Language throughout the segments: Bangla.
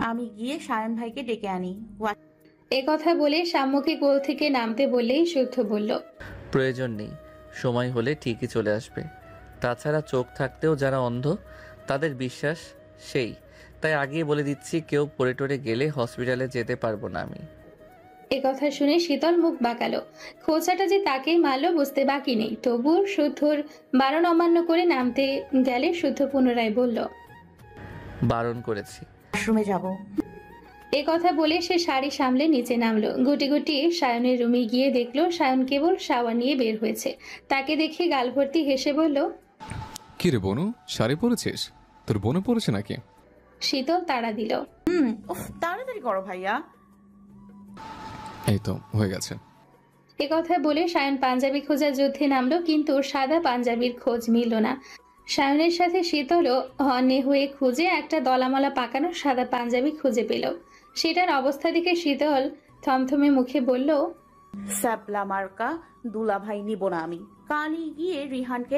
আমি গিয়ে সায়ন ভাইকে ডেকে আনি। এ কথা বলে সাম্যকে কোল থেকে নামতে বললেই শুদ্ধ বলল, প্রয়োজন নেই, সময় হলে ঠিকই চলে আসবে। তাছাড়া চোখ থাকতেও যারা অন্ধ তাদের বিশ্বাস সেই, তাই আগেই বলে দিচ্ছি কেউ পড়ে টরে গেলে হসপিটালে যেতে পারবো না আমি। এ কথা শুনে শীতল মুখ বাঁকালো। খোঁচাটা যে তাকেই মারলো বুঝতে বাকি নেই, তবুও শুদ্ধর বারণ অমান্য করে নামতে গেলে শুদ্ধ পুনরায় বলল, বারণ করেছি। ওয়াশরুমে যাব। এ কথা বলে সে শাড়ি সামলে নিচে নামলো। গুটি গুটি সায়নের রুমে গিয়ে দেখলো সায়ন কেবল শাওয়ার নিয়ে বের হয়েছে। তাকে দেখে গাল ভর্তি হেসে বলল, কি রে বনু, শাড়ি পরেছিস? তোর বোনও পরেছে নাকি? শীতল তাড়া দিল, উফ, তাড়াতাড়ি করো ভাইয়া। এই তো হয়ে গেছে। এ কথা বলে সায়ন পাঞ্জাবি খোঁজার যুদ্ধে নামলো, কিন্তু সাদা পাঞ্জাবির খোঁজ মিলল না। সায়নের সাথে শীতলও হন্যে হয়ে খুঁজে একটা দলামলা পাকানো সাদা পাঞ্জাবি খুঁজে পেল। সেটার অবস্থা দেখে শীতল থমথমে মুখে বলল, স্যাপলা মার্কা দুলা ভাই নিব না আমি। কালই গিয়ে রিহানকে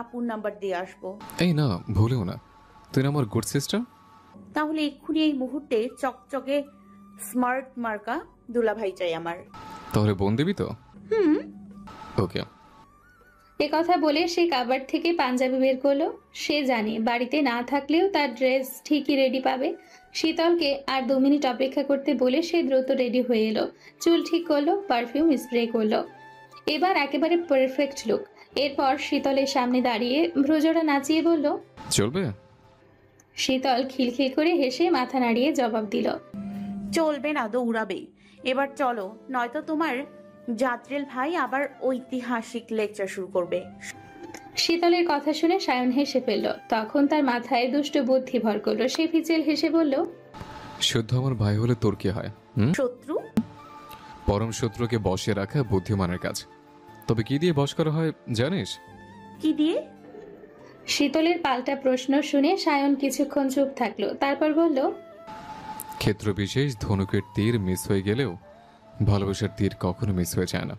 আপুর নাম্বার দিয়ে আসবো। এই না, ভুলেও না, তুই না আমার গুড সিস্টার। তাহলে এক্ষুনি এই মুহূর্তে চকচকে স্মার্ট মার্কা দুলা ভাই চাই আমার। তাহলে বোন দিবি তো? ওকে। এ কথা বলে সে কাবার্ড থেকে পাঞ্জাবি বের করলো। সে জানে বাড়িতে না থাকলেও তার ড্রেস ঠিকই রেডি পাবে। শীতলকে আর 2 মিনিট অপেক্ষা করতে বলে সে দ্রুত রেডি হয়ে এলো। চুল ঠিক করলো, পারফিউম স্প্রে করলো। এবার একেবারে পারফেক্ট লুক। এরপর শীতলের সামনে দাঁড়িয়ে ভ্রুজোড়া নাচিয়ে বলল, চলবে? শীতল খিলখিল করে হেসে মাথা নাড়িয়ে জবাব দিল, চলবে না, দৌড়াবে। এবার চলো, নয়তো তোমার জাত্রেল ভাই আবার ঐতিহাসিক লেকচার শুরু করবে। শীতলের কথা শুনে সায়ন হেসে ফেলল। তখন তার মাথায় দুষ্ট বুদ্ধি ভর করলো। সে ফিচেল হেসে বলল, শুদ্ধ আমার ভাই হলে তোর কি হয়? শত্রু? পরম শত্রুকে বসে রাখা বুদ্ধিমানের কাজ। তবে কি দিয়ে বশ করা হয় জানিস? কি দিয়ে? শীতলের পাল্টা প্রশ্ন শুনে সায়ন কিছুক্ষণ চুপ থাকলো। তারপর বলল, ক্ষেত্র বিশেষ ধনুকের তীর মিস হয়ে গেলেও ভালোবাসার তীর কখনো মিস হয়ে যায় না।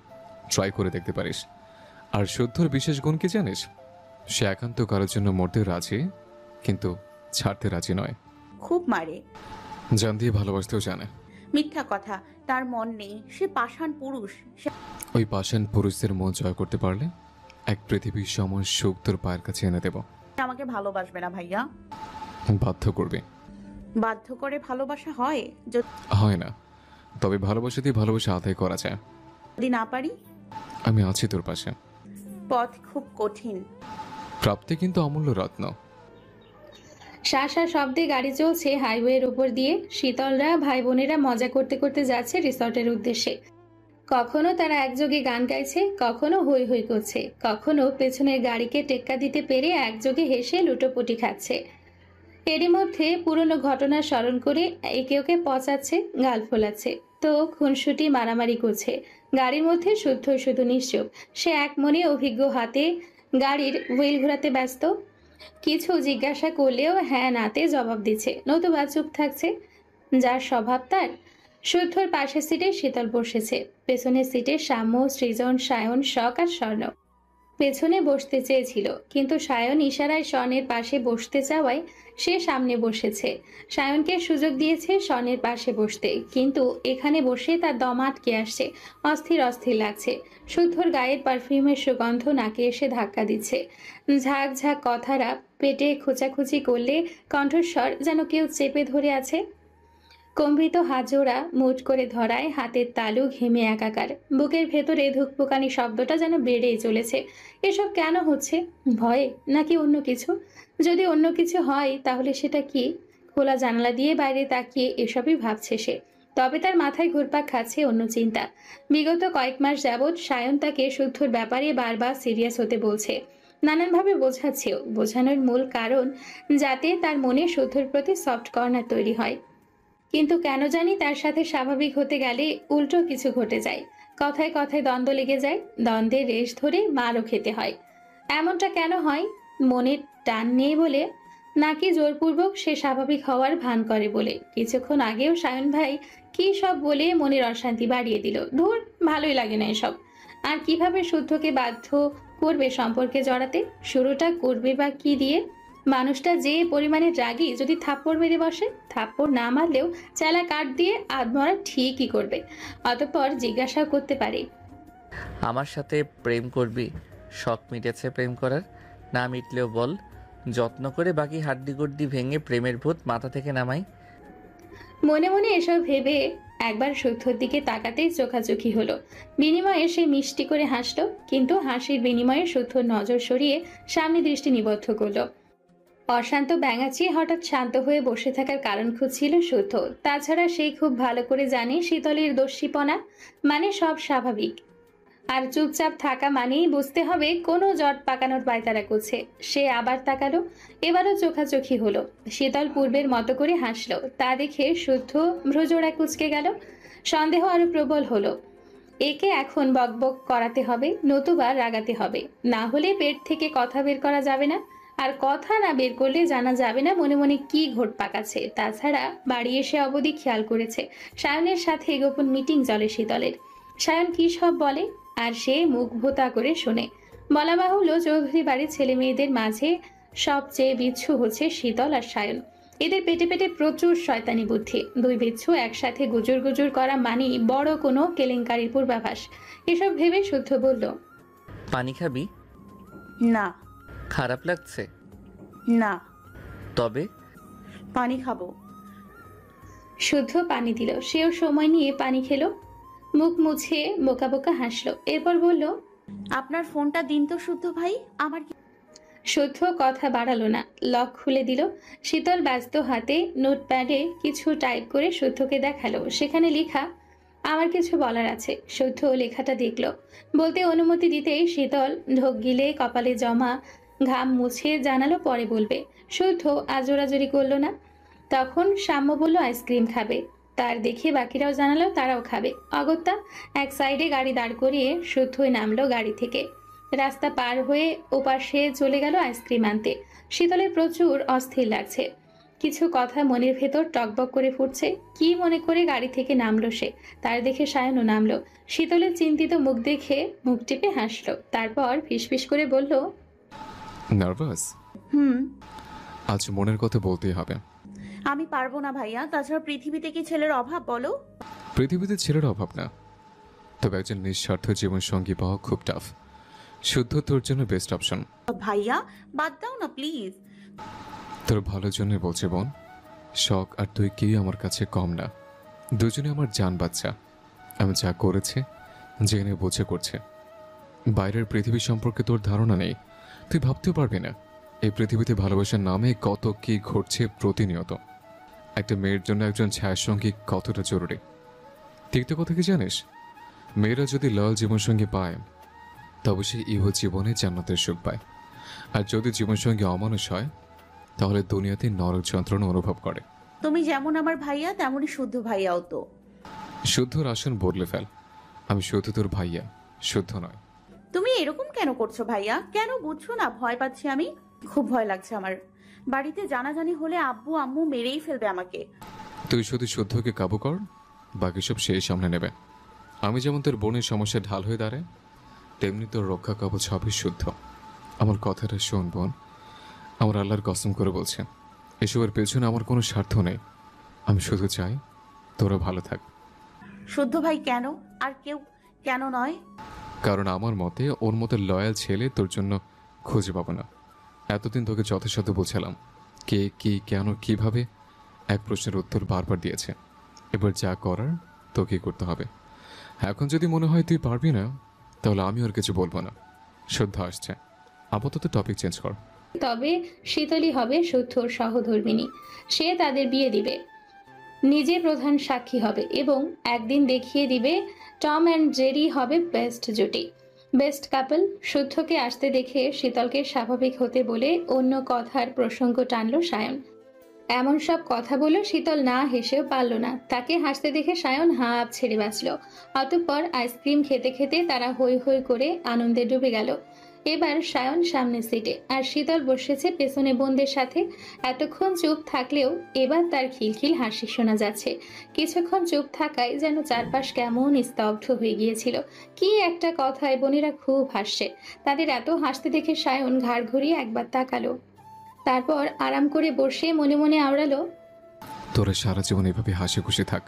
ট্রাই করে দেখতে পারিস। আর শুদ্ধর বিশেষ গুণ কি জানিস? সে একান্ত কারোর জন্য মরতে রাজি, কিন্তু ছাড়তে রাজি নয়। খুব মারে। জান দিয়ে ভালোবাসতেও জানে। মিথ্যা কথা, তার মন নেই। সে পাষাণ পুরুষ। ওই পাষাণ পুরুষদের মন জয় করতে পারলে এক পৃথিবীর সমান সুখ তোর পায়ের কাছে এনে দেব। আমাকে ভালোবাসবে না ভাইয়া? বাধ্য করবে। বাধ্য করে ভালোবাসা হয়? হয় না, তবে ভালোবাসা দিয়ে ভালোবাসা আদায় করা যায়। যদি না পারি? আমি আছি তোর পাশে। পথ খুব কঠিন। প্রাপ্তি কিন্তু অমূল্য রত্ন। শাঁসা শব্দে গাড়ি চলছে হাইওয়ের উপর দিয়ে। শীতলরা ভাই বোনেরা মজা করতে করতে যাচ্ছে রিসর্টের উদ্দেশ্যে। কখনো তারা একযোগে গান গাইছে, কখনো হই হই করছে, কখনো পেছনের গাড়িকে টেক্কা দিতে পেরে একযোগে হেসে লুটোপুটি খাচ্ছে। এরই মধ্যে পুরনো ঘটনা স্মরণ করে একে ওকে পচাচ্ছে, গাল ফোলাচ্ছে, তো খুনসুটি মারামারি করছে। গাড়ির মধ্যে শুদ্ধ শুধু নিশ্চুপ। সে এক মনে অভিজ্ঞ হাতে গাড়ির হুইল ঘোরাতে ব্যস্ত। কিছু জিজ্ঞাসা করলেও হ্যাঁ নাতে জবাব দিচ্ছে, নতুবা চুপ থাকছে। যার স্বভাব তার। শুদ্ধর পাশের সিটে শীতল বসেছে। পেছনের সিটে সাম্য, সৃজন, সায়ন, শখ আর স্বর্ণ। পেছনে বসতে চেয়েছিল, কিন্তু সায়ন ইশারায় স্বর্ণের পাশে বসতে চাওয়ায় সে সামনে বসেছে। সায়নকে সুযোগ দিয়েছে স্বর্ণের পাশে বসতে, কিন্তু এখানে বসে তার দম আটকে আসছে। অস্থির অস্থির লাগছে। শুদ্ধর গায়ের পারফিউমের সুগন্ধ নাকে এসে ধাক্কা দিচ্ছে। ঝাঁক ঝাঁক কথারা পেটে খোঁচাখুচি করলে কণ্ঠস্বর যেন কেউ চেপে ধরে আছে। কম্পিত হাত জোড়া মুঠ করে ধরায় হাতের তালু ঘেমে একাকার। বুকের ভেতরে ধুকপুকানি শব্দটা যেন বেড়েই চলেছে। এসব কেন হচ্ছে? ভয়ে নাকি অন্য কিছু? যদি অন্য কিছু হয় তাহলে সেটা কি? খোলা জানালা দিয়ে বাইরে তাকিয়ে এসবই ভাবছে সে। তবে তার মাথায় ঘুরপাক খাচ্ছে অন্য চিন্তা। বিগত কয়েক মাস যাবৎ সায়ন তাকে শুদ্ধর ব্যাপারে বারবার সিরিয়াস হতে বলছে, নানানভাবে বোঝাচ্ছেও। বোঝানোর মূল কারণ যাতে তার মনে শুদ্ধর প্রতি সফট কর্নার তৈরি হয়। কিন্তু কেন জানি তার সাথে স্বাভাবিক হতে গেলে উল্টো কিছু ঘটে যায়। কথায় কথায় দ্বন্দ্ব লেগে যায়। দ্বন্দ্বের রেশ ধরে মারও খেতে হয়। এমনটা কেন হয়? মনের টান নেই বলে, নাকি জোরপূর্বক সে স্বাভাবিক হওয়ার ভান করে বলে? কিছুক্ষণ আগেও সায়ন ভাই কি সব বলে মনের অশান্তি বাড়িয়ে দিল। ধুর, ভালোই লাগে না এসব। আর কিভাবে শুদ্ধকে বাধ্য করবে সম্পর্কে জড়াতে? শুরুটা করবে বা কি দিয়ে? মানুষটা যে পরিমাণে রাগী, যদি থাপ্পড় মেরে বসে, থাপ্পড় না মারলেও চেলা কাঠ দিয়ে আধমরা ঠিকই করবে। অতঃপর জিজ্ঞাসা করতে পারে, আমার সাথে প্রেম করবি? শখ মিটেছে প্রেম করার? না মিটলেও বল, যত্ন করে বাকি হাড্ডিগুড্ডি ভেঙে প্রেমের ভূত মাথা থেকে নামাই। মনে মনে এসব ভেবে একবার শুদ্ধর দিকে তাকাতেই চোখাচোখি হলো। বিনিময়ে সে মিষ্টি করে হাসলো, কিন্তু হাসির বিনিময়ে শুদ্ধর নজর সরিয়ে সামনে দৃষ্টি নিবদ্ধ করলো। অশান্ত ব্যাঙাচি হঠাৎ শান্ত হয়ে বসে থাকার কারণ খুঁজছিল শুদ্ধ। তাছাড়া সে খুব ভালো করে জানে শীতলের দস্যিপনা মানে সব স্বাভাবিক, আর চুপচাপ থাকা মানেই বুঝতে হবে কোনো জট পাকানোর পায়তারা করছে। সে আবার তাকালো, এবারও চোখাচোখি হলো। শীতল পূর্বের মতো করে হাসলো, তা দেখে শুদ্ধ ভ্রজোড়া কুঁচকে গেল। সন্দেহ আরো প্রবল হলো। একে এখন বকবক করাতে হবে, নতুবা রাগাতে হবে, না হলে পেট থেকে কথা বের করা যাবে না। আর কথা না বের করলে জানা যাবে না মনে মনে কি ঘোট পাকাচ্ছে। তাছাড়া বাড়ি এসে অবধি খেয়াল করেছে সায়নের সাথে গোপন মিটিং চলে শীতলের। সায়ন কি সব বলে আর সে মুখ ভোতা করে শোনে। বলা বাহুল্য, চৌধুরী বাড়ির ছেলে মেয়েদের মাঝে সবচেয়ে বিচ্ছু হচ্ছে শীতল আর সায়ন। এদের পেটে পেটে প্রচুর শয়তানি বুদ্ধি। দুই বিচ্ছু একসাথে গুজুর গুজুর করা মানেই বড় কোনো কেলেঙ্কারির পূর্বাভাস। এসব ভেবে শুদ্ধ বলল, পানি খাবি? না। খারাপ লাগছে? না। তবে পানি খাবো। শুদ্ধ পানি দিল, সেও সময় নিয়ে পানি খেলো। মুখ মুছে বোকা বোকা হাসলো, এরপর বলল, আপনার ফোনটা দিন তো শুদ্ধ ভাই, আমার কি। শুদ্ধ কথা বাড়ালো না, লক খুলে দিল। শীতল ব্যস্ত হাতে নোটপ্যাডে কিছু টাইপ করে শুদ্ধকে দেখালো। সেখানে লেখা, আমার কিছু বলার আছে। শুদ্ধ লেখাটা দেখলো, বলতে অনুমতি দিতেই শীতল ঢোক গিলে কপালে জমা ঘাম মুছে জানালো পরে বলবে। শুদ্ধ আজোরাজোরি করলো না। তখন সাম্য বলল আইসক্রিম খাবে, তার দেখে বাকিরাও জানালো তারাও খাবে। অগত্যা এক সাইডে গাড়ি দাঁড় করিয়ে শুদ্ধই নামলো গাড়ি থেকে। রাস্তা পার হয়ে ওপাশে চলে গেল আইসক্রিম আনতে। শীতলের প্রচুর অস্থির লাগছে, কিছু কথা মনের ভেতর টকবক করে ফুটছে। কি মনে করে গাড়ি থেকে নামলো সে, তার দেখে সায়নও নামলো। শীতলের চিন্তিত মুখ দেখে মুখ টিপে হাসলো, তারপর ফিসফিস করে বলল, নার্ভাস? হুম। আজ মনের কথা বলতেই হবে। আমি পারবো না ভাইয়া, তাছাড়া পৃথিবীতে কি ছেলের অভাব বলো? পৃথিবীতে ছেলের অভাব না, তবে একজন নিঃস্বার্থ জীবন সঙ্গী পাওয়া খুব টাফ। শুদ্ধ তোর জন্য বেস্ট অপশন। ভাইয়া বাদ দাও না প্লিজ। তোর ভালোর জন্য বলছে বোন। শখ আর তুই কেউ আমার কাছে কম না, দুজনে আমার জান বাচ্চা। আমি যা করেছে জেনে বুঝে করছে। বাইরের পৃথিবী সম্পর্কে তোর ধারণা নেই, তুই ভাবতেও পারবি না এই পৃথিবীতে ভালোবাসার নামে কত কি ঘটছে প্রতিনিয়ত। একটা মেয়ের জন্য একজন ছায়াসঙ্গী কতটা জরুরি। ঠিক তো কথা কি জানিস? মেয়েরা যদি লয়াল জীবনসঙ্গী পায় তবে সে ইহ জীবনে জান্নাতের সুখ পায়, আর যদি জীবনসঙ্গী অমানুষ হয় তাহলে দুনিয়াতে নরক যন্ত্রণা অনুভব করে। তুমি যেমন আমার ভাইয়া তেমনই শুদ্ধ ভাইয়াও তো। শুদ্ধর আসন বদলে ফেল। আমি শুদ্ধ তোর ভাইয়া, শুদ্ধ নয়। তুমি এরকম কেন করছো ভাইয়া? কেন বুঝছো না ভয় পাচ্ছি আমি? খুব ভয় লাগছে আমার। বাড়িতে জানাজানি হলে আব্বু আম্মু মেরেই ফেলবে আমাকে। তুই শুধু শুদ্ধকে কাবু কর, বাকি সব সেই সামনে নেবে। আমি যেমন তোর বোনের সমস্যা ঢাল হয়ে দাঁড়ায়, তেমনি তোর রক্ষা কবচ হবে শুদ্ধ। আমার কথাটা শোন বোন, আমার আল্লাহর কসম করে বলছে এসবের পেছনে আমার কোনো স্বার্থ নেই। আমি শুধু চাই তোরা ভালো থাক। শুদ্ধ ভাই কেন? আর কেউ কেন নয়? কারণ আমার মতে ওর মতো লয়াল ছেলে তোর জন্য খুঁজে পাবো না। এতদিন তোকে যথাসাধ্য বোঝালাম কে কি কেন কিভাবে, এক প্রশ্নের উত্তর বারবার দিয়েছে। এবার যা করার তোকে করতে হবে। এখন যদি মনে হয় তুই পারবি না তাহলে আমি আর কিছু বলবো না। শুদ্ধ আসছে, আপাতত টপিক চেঞ্জ কর। তবে শীতলই হবে শুদ্ধর সহধর্মিণী। সে তাদের বিয়ে দিবে, নিজে প্রধান সাক্ষী হবে এবং একদিন দেখিয়ে দিবে টম অ্যান্ড জেরি হবে বেস্ট জুটি, বেস্ট কাপল। শুদ্ধকে আসতে দেখে শীতলকে স্বাভাবিক হতে বলে অন্য কথার প্রসঙ্গ টানলো সায়ন। এমন সব কথা বলল শীতল না হেসেও পারল না। তাকে হাসতে দেখে সায়ন হাঁপ ছেড়ে বাঁচল। অতঃপর আইসক্রিম খেতে খেতে তারা হৈ হৈ করে আনন্দে ডুবে গেল। এবার সায়ন সামনের সিটে আর শীতল বসেছে পেছনে বোনদের সাথে। এতক্ষণ চুপ থাকলেও এবার তার খিলখিল হাসি শোনা যাচ্ছে। কিছুক্ষণ চুপ থাকায় যেন চারপাশ কেমন স্তব্ধ হয়ে গিয়েছিল। কি একটা কথায় বোনেরা খুব হাসছে। তাদের এত হাসতে দেখে সায়ন ঘাড় ঘুরিয়ে একবার তাকালো। তারপর আরাম করে বসে মনে মনে আওড়ালো, তোরা সারা জীবন এভাবে হাসি খুশি থাক।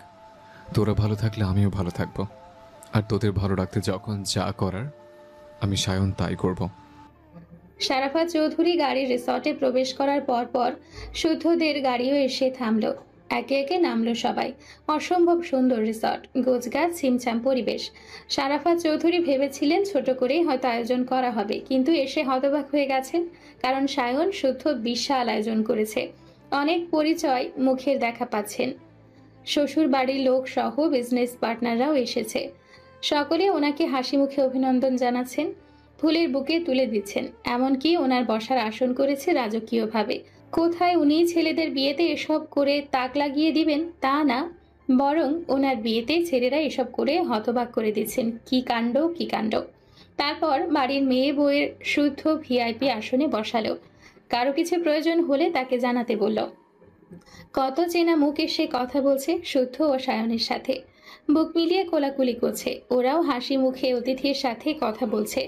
তোরা ভালো থাকলে আমিও ভালো থাকবো। আর তোদের ভালো রাখতে যখন যা করার আমি সায়ন তাই করব। শারাফাত চৌধুরী গাড়ির রিসর্টে প্রবেশ করার পর শুদ্ধদের গাড়িও এসে থামলো। একে একে নামলো সবাই। অসম্ভব সুন্দর রিসর্ট, গোছগাছ, ছিমছাম পরিবেশ। শারাফাত চৌধুরী ভেবেছিলেন ছোট করেই হয়তো আয়োজন করা হবে, কিন্তু এসে হতবাক হয়ে গেছেন। কারণ সায়ন শুদ্ধ বিশাল আয়োজন করেছে। অনেক পরিচয় মুখের দেখা পাচ্ছেন। শ্বশুর বাড়ির লোক সহ বিজনেস পার্টনাররাও এসেছে। সকলে ওনাকে হাসি মুখে অভিনন্দন জানাচ্ছেন, ফুলের বুকে তুলে দিচ্ছেন। এমনকি ওনার বসার আসন করেছে রাজকীয়ভাবে। কোথায় উনি ছেলেদের বিয়েতে এসব করে তাক লাগিয়ে দিবেন তা না, বরং ওনার বিয়েতে ছেলেরা এসব করে হতবাক করে দিচ্ছেন। কি কাণ্ড, কি কাণ্ড! তারপর বাড়ির মেয়ে বউয়ের শুদ্ধ ভিআইপি আসনে বসালো। কারো কিছু প্রয়োজন হলে তাকে জানাতে বলল। কত চেনা মুখ এসে কথা বলছে শুদ্ধ ও সায়নের সাথে। বুক মিলিয়ে কোলাকুলি করছে। ওরাও হাসি মুখে অতিথির সাথে কথা বলছে।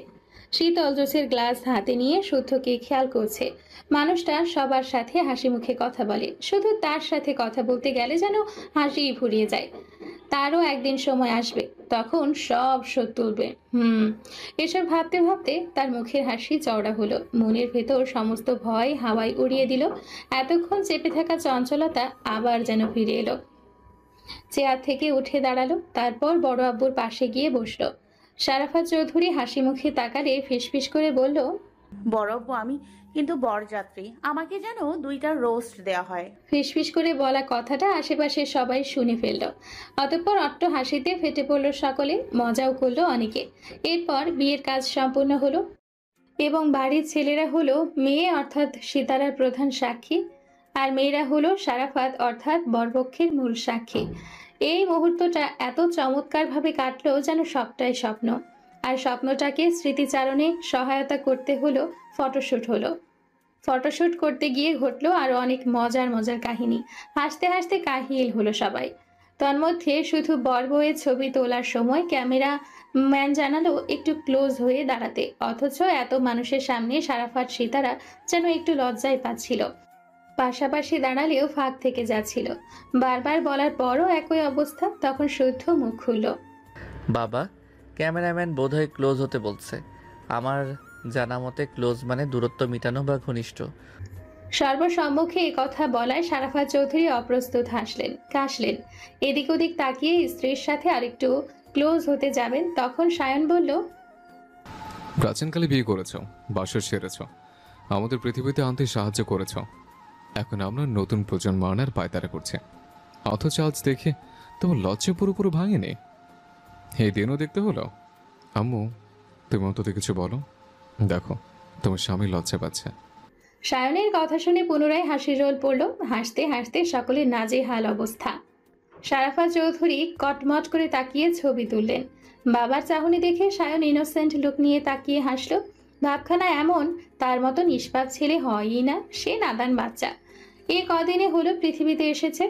শীতল জোসের গ্লাস হাতে নিয়ে শুদ্ধকে খেয়াল করছে। মানুষটা সবার সাথে হাসি মুখে কথা বলে, শুধু তার সাথে কথা বলতে গেলে যেন হাসিই ফুরিয়ে যায়। তারও একদিন সময় আসবে, তখন সব শোধ তুলবে। এসব ভাবতে ভাবতে তার মুখের হাসি চওড়া হলো। মনের ভেতর সমস্ত ভয় হাওয়ায় উড়িয়ে দিল। এতক্ষণ চেপে থাকা চঞ্চলতা আবার যেন ফিরে এলো। চেয়ার থেকে উঠে দাঁড়ালো, তারপর বড় আব্বুর পাশে গিয়ে বসলো। শারাফাত চৌধুরী হাসি মুখে তাকালে ফিসফিস করে বলল, বড়ব্বু, আমি কিন্তু বরযাত্রী, আমাকে যেন 2টা রোস্ট দেয়া হয়। ফিসফিস করে বলা কথাটা আশেপাশে সবাই শুনে ফেলল। অতঃপর অট্ট হাসিতে ফেটে পড়ল সকলে, মজাও করলো অনেকে। এরপর বিয়ের কাজ সম্পূর্ণ হলো এবং বাড়ির ছেলেরা হলো মেয়ে অর্থাৎ সিতারার প্রধান সাক্ষী, আর মেয়েরা হলো শারাফাত অর্থাৎ বরপক্ষের মূল সাক্ষী। এই মুহূর্তটা এত চমৎকারভাবে কাটলো যেন সবটাই স্বপ্ন। আর স্বপ্নটাকে স্মৃতিচারণে সহায়তা করতে হলো ফটোশ্যুট হলো। ফটোশ্যুট করতে গিয়ে ঘটলো আরো অনেক মজার মজার কাহিনী। হাসতে হাসতে কাহিল হলো সবাই। তন্মধ্যে শুধু বর বউয়ের ছবি তোলার সময় ক্যামেরা ম্যান জানালো একটু ক্লোজ হয়ে দাঁড়াতে, অথচ এত মানুষের সামনে শারাফাত সিতারা যেন একটু লজ্জায় পাচ্ছিল। পাশাপাশি দাঁড়ালেও ফাঁক থেকে যাচ্ছিল। বারবার বলার পরও একই অবস্থা। তখন শুদ্ধ মুখ খুলল, বাবা, ক্যামেরাম্যান বোধহয় ক্লোজ হতে বলছে। আমার জানা মতে ক্লোজ মানে দূরত্ব মিটানো বা ঘনিষ্ঠ। সর্বসম্মুখে এ কথা বলায় শারাফাত চৌধুরী অপ্রস্তুত হাসলেন, কাশলেন। এদিক ওদিক তাকিয়ে স্ত্রীর সাথে আরেকটু ক্লোজ হতে যাবেন, তখন সায়ন বলল, প্রাচীনকালে বিয়ে করেছ, বাসর সেরেছ, আমাদের পৃথিবীতে আনতে সাহায্য করেছ। এখন আমরা নতুন প্রজন্ম আনার পায়তারা করছে, অথচ আজ দেখে তোমার লজ্জা পুরোপুরি ভাঙেনি। এই দিনও দেখতে হলো। আম্মু, তুমি অন্তত কিছু বলো। দেখো, তোমার স্বামী লজ্জা পাচ্ছে। সায়নের কথা শুনে পুনরায় হাসির রোল পড়ল। হাসতে হাসতে সকলে নাজেহাল অবস্থা। শারাফাত চৌধুরী কটমট করে তাকিয়ে ছবি তুললেন। বাবার চাহনি দেখে সায়ন ইনোসেন্ট লুক নিয়ে তাকিয়ে হাসলো। ভাবখানা এমন, তার মতো নিষ্পাপ ছেলে হয়ই না, সে নাদান বাচ্চা। এ কদিনে হলো পৃথিবীতে এসেছে।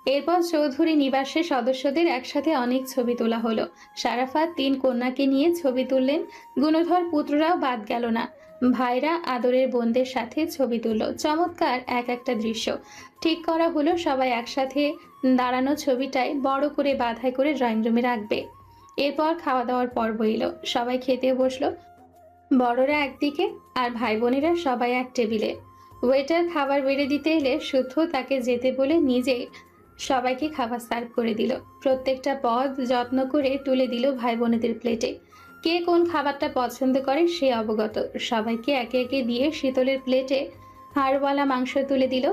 এরপর চৌধুরী নিবাসের সদস্যদের একসাথে অনেক ছবি তোলা হলো। শারাফাত 3 কন্যাকে নিয়ে ছবি তুললেন। গুণধর পুত্ররাও বাদ গেল না। ভাইরা আদরের বোনদের সাথে ছবি তুলল। চমৎকার এক একটা দৃশ্য। ঠিক করা হলো সবাই একসাথে দাঁড়ানো ছবিটাই বড় করে বাধাই করে ড্রয়িং রুমে রাখবে। এরপর খাওয়া দাওয়ার পর্ব এলো। সবাই খেতে বসলো। বড়রা একদিকে আর ভাই বোনেরা সবাই এক টেবিলে। ওয়েটার খাবার বেড়ে দিতে এলে শুদ্ধ তাকে যেতে বলে নিজেই সবাইকে খাবার সার্ভ করে দিল। প্রত্যেকটা পদ যত্ন করে তুলে দিল ভাই বোনেদের প্লেটে। কে কোন খাবারটা পছন্দ করে সে অবগত। সবাইকে একে একে দিয়ে শীতলের প্লেটে হাড়ওয়ালা মাংস তুলে দিল।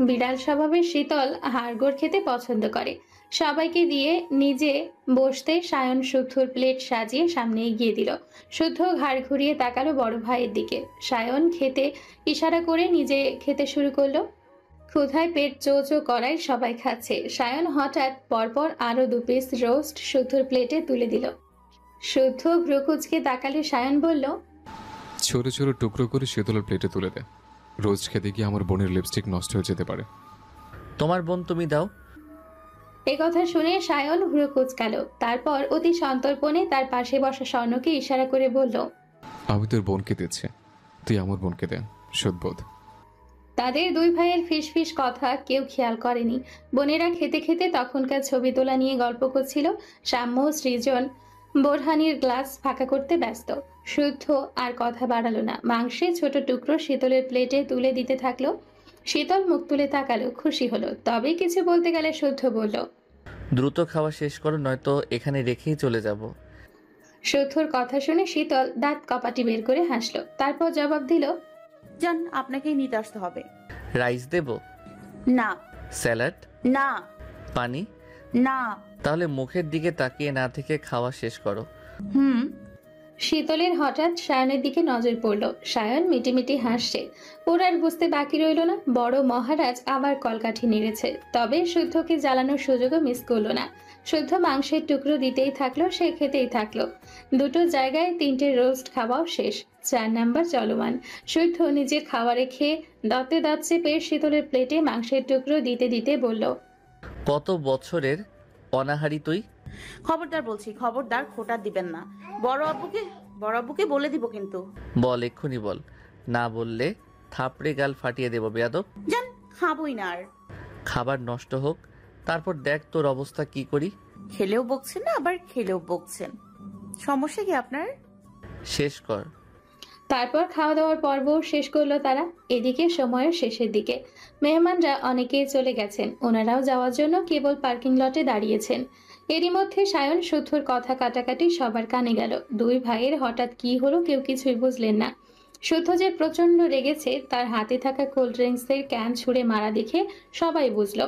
বিড়াল স্বভাবের শীতল হাড়গোড় খেতে পছন্দ করে। সবাইকে দিয়ে নিজে বসতে সায়ন শুদ্ধর প্লেট সাজিয়ে সামনে এগিয়ে দিল। শুদ্ধ ঘাড় ঘুরিয়ে তাকালো বড় ভাইয়ের দিকে। সায়ন খেতে ইশারা করে নিজে খেতে শুরু করলো। ক্ষুধায় পেট চো চো করায় সবাই খাচ্ছে। সায়ন হঠাৎ পরপর আরো 2 পিস রোস্ট শুদ্ধর প্লেটে তুলে দিল। শুদ্ধ ভ্রুকুচকে তাকালে সায়ন বলল, ছোট ছোট টুকরো করে শীতলের প্লেটে তুলে দে। রোজ খেতে গিয়ে আমার বোনের লিপস্টিক নষ্ট হয়ে যেতে পারে। তোমার বোন তুমি দাও। এ কথা শুনে সায়ন ভ্রু কুচকালো। তারপর অতি সন্তর্পণে তার পাশে বসা স্বর্ণকে ইশারা করে বলল, আমি তোর বোনকে দিচ্ছি, তুই আমার বোনকে দে। সদ্বোধ। তাদের দুই ভাইয়ের ফিসফিস কথা কেউ খেয়াল করেনি। বোনেরা খেতে খেতে তখনকার ছবি তোলা নিয়ে গল্প করছিল। সাম্য সৃজন বোরহানির গ্লাস ফাঁকা করতে ব্যস্ত। শুদ্ধ আর কথা বাড়ালো না, মাংসের ছোট টুকরো শীতলের প্লেটে তুলে দিতে থাকলো। শীতল মুখ তুলে তাকালো, খুশি হলো। তবে কিছু বলতে গেলে শুদ্ধ বলল, দ্রুত খাওয়া শেষ করো, নয়তো এখানে রেখেই চলে যাব। শুদ্ধর কথা শুনে শীতল দাঁত কপাটি বের করে হাসলো, তারপর জবাব দিল, যান, আপনাকেই নিতে আসতে হবে। রাইস দেব? না। স্যালাড? না। পানি? না। তাহলে মুখের দিকে তাকিয়ে না থেকে খাওয়া শেষ করো। হুম। শীতলের হঠাৎ সায়নের দিকে নজর পড়ল। সায়ন মিটিমিটি হাসছে। ওর আর বুঝতে বাকি রইল না, বড় মহারাজ আবার কলকাঠি নেড়েছে। তবে শুদ্ধকে জ্বালানোর সুযোগও মিস করলো না। শুদ্ধ মাংসের টুকরো দিতেই থাকলো, সে খেতেই থাকলো। দুটো জায়গায় 3টে রোস্ট খাওয়াও শেষ। 4 নাম্বার চলমান। শুদ্ধ নিজের খাবারে খেয়ে দাঁতে দাঁত চেপে শীতলের প্লেটে মাংসের টুকরো দিতে দিতে বলল, কত বছরের অনাহারি তুই? খবরদার বলছি, খবরদার খোটা দিবেন না। বড় আব্বুকে বলে দিব কিন্তু। বল, এক্ষুনি বল, না বললে থাপড়ে গাল ফাটিয়ে দেব বেয়াদব। যান, খাবই না আর। খাবার নষ্ট হোক, তারপর দেখ তোর অবস্থা কি করি। খেলেও বকছেন না, আবার খেলেও বকছেন। সমস্যা কি আপনার? শেষ কর। তারপর খাওয়া দাওয়ার পর্ব শেষ করলো তারা। এদিকে সময়ের শেষের দিকে মেহমানরা অনেকেই চলে গেছেন। ওনারাও যাওয়ার জন্য কেবল পার্কিং লটে দাঁড়িয়েছেন। এরই মধ্যে সায়ন শুদ্ধর কথা কাটাকাটি সবার কানে গেল। দুই ভাইয়ের হঠাৎ কি হলো কেউ কিছুই বুঝলেন না। শুদ্ধ যে প্রচন্ড রেগেছে, তার হাতে থাকা কোল্ড ড্রিঙ্কসের ক্যান ছুঁড়ে মারা দেখে সবাই বুঝলো।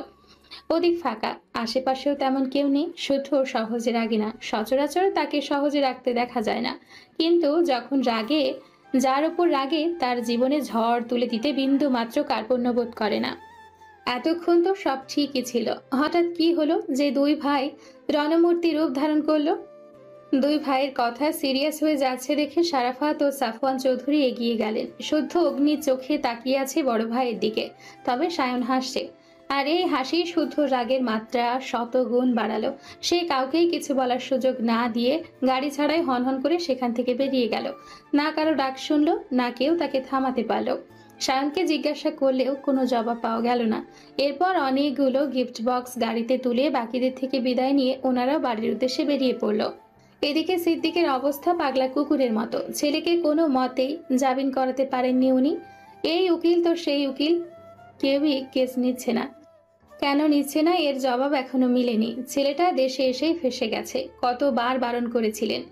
ওদিক ফাঁকা, আশেপাশেও তেমন কেউ নেই। শুদ্ধ সহজে রাগে না, সচরাচর তাকে সহজে রাখতে দেখা যায় না। কিন্তু যখন রাগে, যার উপর রাগে তার জীবনে ঝড় তুলে দিতে বিন্দু মাত্র কার্পণ্য বোধ করে না। এতক্ষণ তো সব ঠিকই ছিল। হঠাৎ কি হলো যে দুই ভাই রণমূর্তি রূপ ধারণ করলো? দুই ভাইয়ের কথা সিরিয়াস হয়ে যাচ্ছে দেখে সারাফাত ও সাফওয়ান চৌধুরী এগিয়ে গেলেন। শুদ্ধ অগ্নি চোখে তাকিয়ে আছে বড় ভাইয়ের দিকে, তবে সায়ন হাসছে। আর এই হাসি শুদ্ধ রাগের মাত্রা শতগুণ বাড়ালো। সে কাউকেই কিছু বলার সুযোগ না দিয়ে গাড়ি ছাড়াই হনহন করে সেখান থেকে বেরিয়ে গেল। না কারো ডাক শুনলো, না কেউ তাকে থামাতে পারলো। সায়নকে জিজ্ঞাসা করলেও কোনো জবাব পাওয়া গেল না। এরপর অনেকগুলো গিফট বক্স গাড়িতে তুলে বাকিদের থেকে বিদায় নিয়ে ওনারা বাড়ির উদ্দেশ্যে বেরিয়ে পড়ল। এদিকে সিদ্দিকের অবস্থা পাগলা কুকুরের মতো। ছেলেকে কোনো মতেই জামিন করাতে পারেননি উনি। এই উকিল তো সেই উকিল, কেউই কেস নিচ্ছে না। কেন নিচ্ছে না এর জবাব এখনো মিলেনি। ছেলেটা দেশে এসেই ফেসে গেছে। কতবার বারণ করেছিলেন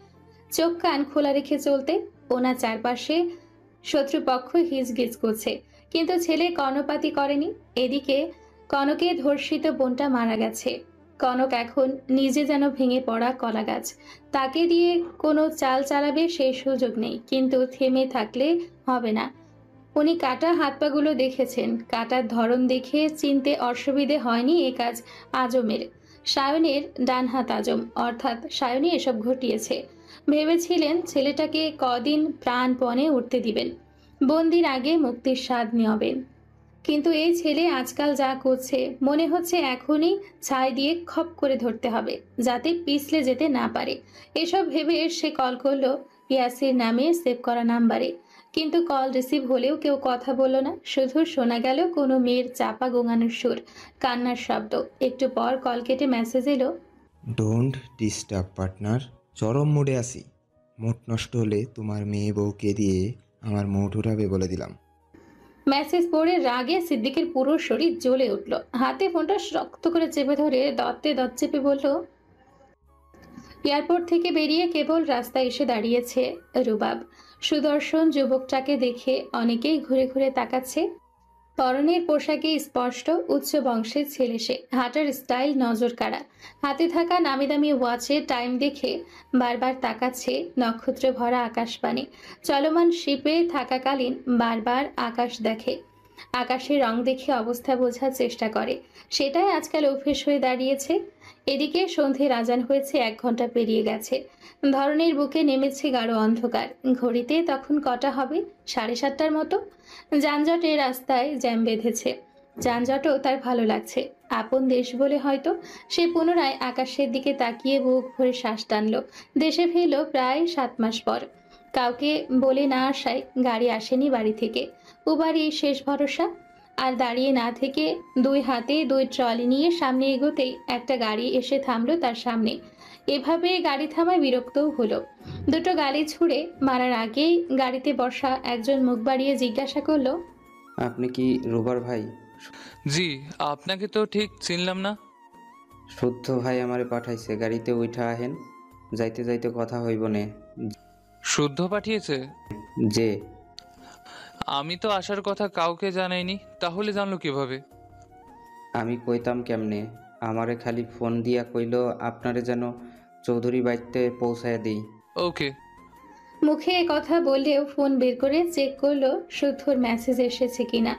চোখ কান খোলা রেখে চলতে। ওনার চারপাশে শত্রুপক্ষ হিজগিজ করছে, কিন্তু ছেলে কর্ণপাতই করেনি। এদিকে কনকের ধর্ষিত বোনটা মারা গেছে। কনক এখন নিজে যেন ভেঙে পড়া কলা গাছ। তাকে দিয়ে কোনো চাল চালাবে সেই সুযোগ নেই, কিন্তু থেমে থাকলে হবে না। উনি কাটা হাত পাগুলো দেখেছেন, কাটার ধরন দেখে চিনতে অসুবিধে হয়নি এ কাজ আজমের। সায়নের ডান হাত আজম, অর্থাৎ সায়নই এসব ঘটিয়েছে। ভেবেছিলেন ছেলেটাকে কদিন প্রাণপণে উঠতে দিবেন, বন্দির আগে মুক্তির স্বাদ নেবেন। কিন্তু এই ছেলে আজকাল যা করছে, মনে হচ্ছে এখনই ছাই দিয়ে খপ করে ধরতে হবে, যাতে পিছলে যেতে না পারে। এসব ভেবে সে কল করলো ইয়াসির নামে সেভ করা নাম্বারে। কিন্তু কল রিসিভ হলেও কেউ কথা বলল না। শুধু শোনা গেল কোনো মেয়ের চাপা গোঙানোর সুর, কান্নার শব্দ। একটু পর কল কেটে মেসেজ এলো, ডোন্ট ডিস্টার্ব পার্টনার, চরম মুডে আসি। মুড নষ্ট হলে তোমার মেয়ে বউকে দিয়ে আমার মুড উঠাবে বলে দিলাম। মেসেজ পড়ে রাগে সিদ্দিকের পুরো শরীর জ্বলে উঠল। হাতে ফোনটা শক্ত করে চেপে ধরে দত্তে দত চেপে বলল, এয়ারপোর্ট থেকে বেরিয়ে কেবল রাস্তায় এসে দাঁড়িয়েছে রুবাব। সুদর্শন যুবকটাকে দেখে অনেকেই ঘুরে ঘুরে তাকাচ্ছে। পরনের পোশাকে স্পষ্ট উচ্চ বংশের ছেলে সে। হাঁটার স্টাইল নজর কাড়া। হাতে থাকা নামি দামি ওয়াচে টাইম দেখে বারবার তাকাচ্ছে নক্ষত্র ভরা আকাশবাণী। চলমান শিপে থাকাকালীন বারবার আকাশ দেখে। আকাশের রং দেখে অবস্থা বোঝার চেষ্টা করে। সেটাই আজকাল অভ্যেস হয়ে দাঁড়িয়েছে। এদিকে সন্ধ্যের আজান হয়েছে, 1 ঘন্টা পেরিয়ে গেছে। ধরনের বুকে নেমেছে গাঢ় অন্ধকার। ঘড়িতে তখন কটা হবে? 7:30টার মতো। যানজটে রাস্তায় জ্যাম বেঁধেছে। যানজটও তার ভালো লাগছে। আপন দেশ বলে হয়তো। সে পুনরায় আকাশের দিকে তাকিয়ে বুক ভরে শ্বাস টানল। দেশে ফিরল প্রায় 7 মাস পর। কাউকে বলে না আসায় গাড়ি আসেনি বাড়ি থেকে। উবারই শেষ ভরসা। আর দাঁড়িয়ে না থেকে দুই হাতে দুই ট্রলি নিয়ে সামনে এগোতেই একটা গাড়ি এসে থামলো তার সামনে। এভাবে গাড়ি থামায় বিরক্তও হলো। দুটো গালি ছুঁড়ে মারার আগেই গাড়িতে বসা একজন মুখ বাড়িয়ে জিজ্ঞাসা করলো, আপনি কি রুবার ভাই? জি, আপনাকে তো ঠিক চিনলাম না। শুদ্ধ ভাই আমারে পাঠাইছে, গাড়িতে উঠা আহেন, যাইতে যাইতে কথা হইব নে। শুদ্ধ পাঠিয়েছে? যে আমি তো আসার কথা কাউকে জানাইনি, তাহলে জানলো কিভাবে? আমি কইতাম কেমনে? আমারে খালি ফোন দিয়া কইল আপনারে যেন চৌধুরী বাড়িতে পৌঁছায় দিই। ওকে। মুখে এ কথা বললেও ফোন বের করে চেক করলো শুদ্ধর মেসেজ এসেছে কিনা।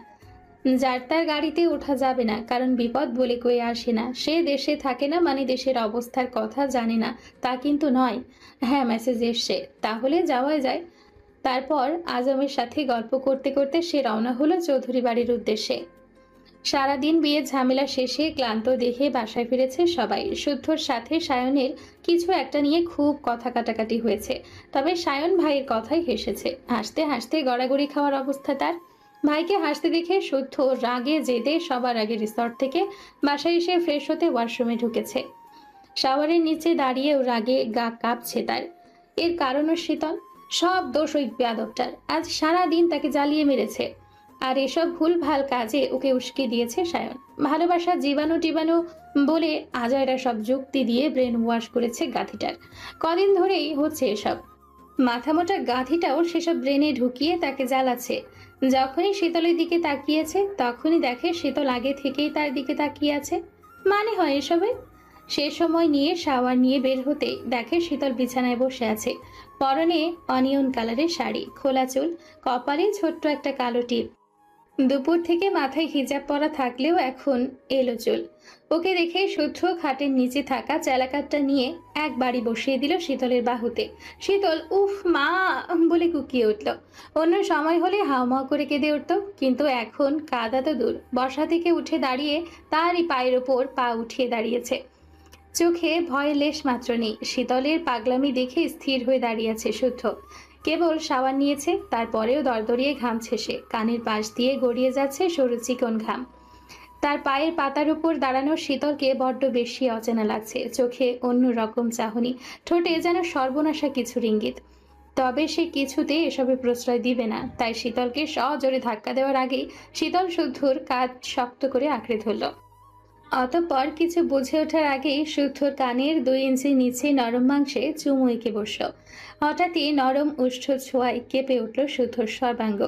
যার তার গাড়িতে ওঠা যাবে না, কারণ বিপদ বলে কয়ে আসে না। সে দেশে থাকে না মানে দেশের অবস্থার কথা জানে না তা কিন্তু নয়। হ্যাঁ, মেসেজ এসছে, তাহলে যাওয়া যায়। তারপর আজমের সাথে গল্প করতে করতে সে রওনা হলো চৌধুরী বাড়ির উদ্দেশ্যে। সারাদিন বিয়ের ঝামেলা শেষে ক্লান্ত দেখে বাসায় ফিরেছে সবাই। শুদ্ধর সাথে সায়নের কিছু একটা নিয়ে খুব কথা কাটাকাটি হয়েছে, তবে সায়ন ভাইয়ের কথাই হেসেছে। হাসতে হাসতে গড়াগড়ি খাওয়ার অবস্থা তার। ভাইকে হাসতে দেখে শুদ্ধ রাগে জেদে সবার আগে রিসর্ট থেকে বাসায় এসে ফ্রেশ হতে ওয়াশরুমে ঢুকেছে। শাওয়ারের নিচে দাঁড়িয়েও রাগে গা কাঁপছে তার। এর কারণও শীতল। সব দোষ ওই বেয়াদবটার। আজ সারা দিন তাকে জ্বালিয়ে মেরেছে, আর এসব ভুলভাল কাজে ওকে উস্কে দিয়েছে সায়ন। ভালোবাসার জীবাণু টিবাণু বলে আজয়রা সব যুক্তি দিয়ে ব্রেন ওয়াশ করেছে গাধিটার। কদিন ধরেই হচ্ছে এসব। মাথামোটা গাধিটাও সেসব ব্রেনে ঢুকিয়ে তাকে জ্বালাচ্ছে। যখনই শীতলের দিকে তাকিয়েছে তখনই দেখে শীতল আগে থেকেই তার দিকে তাকিয়ে আছে। মানে হয় এসবে। সে সময় নিয়ে শাওয়ার নিয়ে বের হতে দেখে শীতল বিছানায় বসে আছে। পরনে অনিয়ন কালারের শাড়ি, খোলা চুল, কপালে ছোট্ট একটা কালো টিপ। দুপুর থেকে মাথায় হিজাব পরা থাকলেও এখন এলো চুল। ওকে দেখে শুদ্ধ খাটের নিচে থাকা চালাকাতটা নিয়ে এক বাড়ি বসিয়ে দিল শীতলের বাহুতে। শীতল উফ মা বলে কুকিয়ে উঠল। অন্য সময় হলে হাউমাউ করে কেঁদে উঠত, কিন্তু এখন কাঁদা তো দূর, বসা থেকে উঠে দাঁড়িয়ে তারই পায়ের ওপর পা উঠিয়ে দাঁড়িয়েছে। চোখে ভয়ের লেশ মাত্র নেই। শীতলের পাগলামি দেখে স্থির হয়ে দাঁড়িয়ে আছে শুদ্ধ। কেবল শাওয়ার নিয়েছে, তারপরেও দরদরিয়ে ঘামছে সে। কানের পাশ দিয়ে গড়িয়ে যাচ্ছে সরু চিকন ঘাম। তার পায়ের পাতার উপর দাঁড়ানো শীতলকে বড্ড বেশি অচেনা লাগছে। চোখে অন্য রকম চাহনি, ঠোঁটে যেন সর্বনাশা কিছুর ইঙ্গিত। তবে সে কিছুতে এসবে প্রশ্রয় দিবে না। তাই শীতলকে সজোরে ধাক্কা দেওয়ার আগেই শীতল শুদ্ধর কাঁধ শক্ত করে আঁকড়ে ধরল। অতঃপর কিছু বুঝে ওঠার আগেই শুদ্ধর কানের 2 ইঞ্চি নিচে নরম মাংসে চুমু এঁকে বসল। হঠাৎই নরম উষ্ঠ ছোঁয়ায় কেঁপে উঠল শুদ্ধর সর্বাঙ্গ।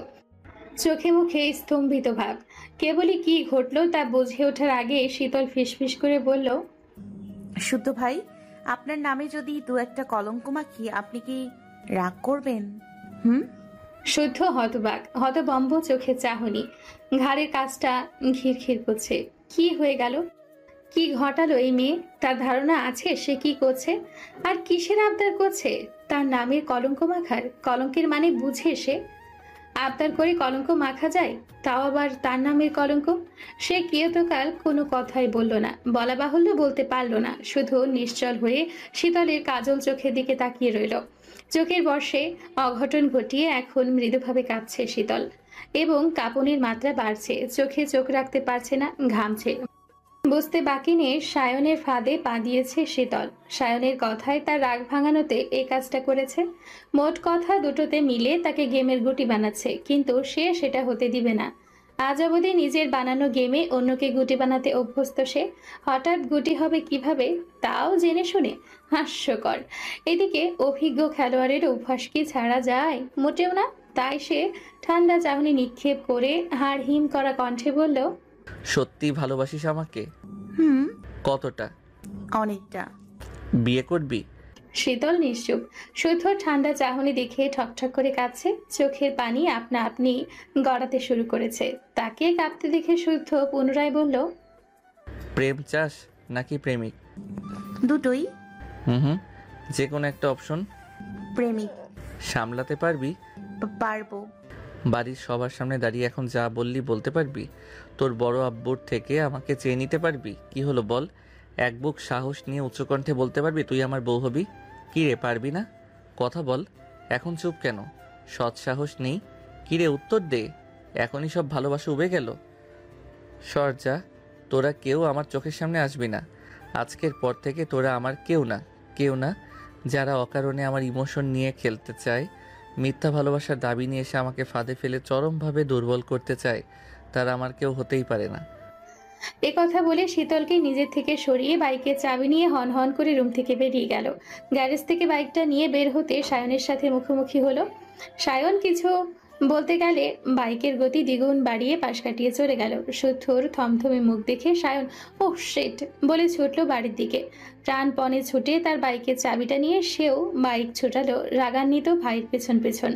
চোখে মুখে স্তম্ভিত ভাব। কেবলই কি ঘটল তা বুঝে ওঠার আগে শীতল ফিসফিস করে বলল, শুদ্ধ ভাই, আপনার নামে যদি 2-1 কলঙ্ক মাখি আপনি কি রাগ করবেন? শুদ্ধ হতবাক, হতবম্ব চোখে চাহনি, ঘাড়ের কাজটা ঘিরঘির করছে। কি হয়ে গেল? কি ঘটালো এই মেয়ে? তার ধারণা আছে সে কি করছে, আর কিসের আবদার করছে? তার নামের কলঙ্ক মাখার? কলঙ্কের মানে বুঝে সে? আবদার করে কলঙ্ক মাখা যায়, তাও আবার তার নামের কলঙ্ক? সে কিয়তকাল কোনো কথাই বলল না, বলা বাহুল্য বলতে পারল না। শুধু নিশ্চল হয়ে শীতলের কাজল চোখের দিকে তাকিয়ে রইল। চোখের বর্ষে অঘটন ঘটিয়ে এখন মৃদুভাবে কাঁপছে শীতল, এবং কাঁপনের মাত্রা বাড়ছে। চোখে চোখ রাখতে পারছে না, ঘামছে। বুঝতে বাকি নেই সায়নের ফাঁদে পা দিয়েছে শীতল। সায়নের কথায় তার রাগ ভাঙানোতে এই কাজটা করেছে। মোট কথা দুটোতে মিলে তাকে গেমের গুটি বানাচ্ছে, কিন্তু সে সেটা হতে দিবে না। আজ অবধি নিজের বানানো গেমে অন্যকে গুটি বানাতে অভ্যস্ত সে। হঠাৎ গুটি হবে কিভাবে তাও জেনে শুনে? হাস্যকর। এদিকে অভিজ্ঞ খেলোয়াড়ের অভ্যাস কি ছাড়া যায়? মোটেও না। তাই সে ঠান্ডা চাহনি নিক্ষেপ করে হাড় হিম করা কণ্ঠে বলল, সত্যি ভালোবাসিস আমাকে? কতটা? অনেকটা। বিয়ে করবি? শীতল নিশ্চুপ। শুদ্ধ ঠান্ডা চাহনি দেখে ঠকঠক করে কাঁদছে। চোখের পানি আপনা আপনি গড়াতে শুরু করেছে। তাকে কাঁপতে দেখে শুদ্ধ পুনরায় বলল, প্রেম চাস নাকি প্রেমিক? দুটোই। হুম, যে কোনো একটা অপশন। প্রেমিক। সামলাতে পারবি? পারবো। বাড়ির সবার সামনে দাঁড়িয়ে এখন যা বললি বলতে পারবি? তোর বড় আব্বুর থেকে আমাকে চেয়ে নিতে পারবি? কি হলো বল? এক বুক সাহস নিয়ে উচ্চকণ্ঠে বলতে পারবি তুই আমার বউ হবি? কি রে, পারবি না? কথা বল। এখন চুপ কেন? সৎ সাহস নেই? কি রে, উত্তর দে। এখনই সব ভালোবাসা উবে গেল? সর যা, তোরা কেউ আমার চোখের সামনে আসবি না। আজকের পর থেকে তোরা আমার কেউ না, কেউ না। যারা অকারণে আমার ইমোশন নিয়ে খেলতে চায়, মিথ্যা ভালোবাসার দাবি নিয়ে এসে আমাকে ফাঁদে ফেলে চরমভাবে দুর্বল করতে চায়, তারা আমার কেউ হতেই পারে না। এ কথা বলে শীতলকে নিজের থেকে সরিয়ে বাইকের চাবি নিয়ে হন হন করে রুম থেকে বেরিয়ে গেল। গ্যারেজ থেকে বাইকটা নিয়ে বের হতে সায়নের সাথে মুখোমুখি হলো। সায়ন কিছু বলতে গেলে বাইকের গতি দ্বিগুণ বাড়িয়ে পাশ কাটিয়ে চলে গেল। শুদ্ধর থমথমে মুখ দেখে সায়ন ও শিট বলে ছুটল বাড়ির দিকে। প্রাণপণে ছুটে তার বাইকের চাবিটা নিয়ে সেও বাইক ছোটালো রাগান্বিত ভাইয়ের পেছন পেছন।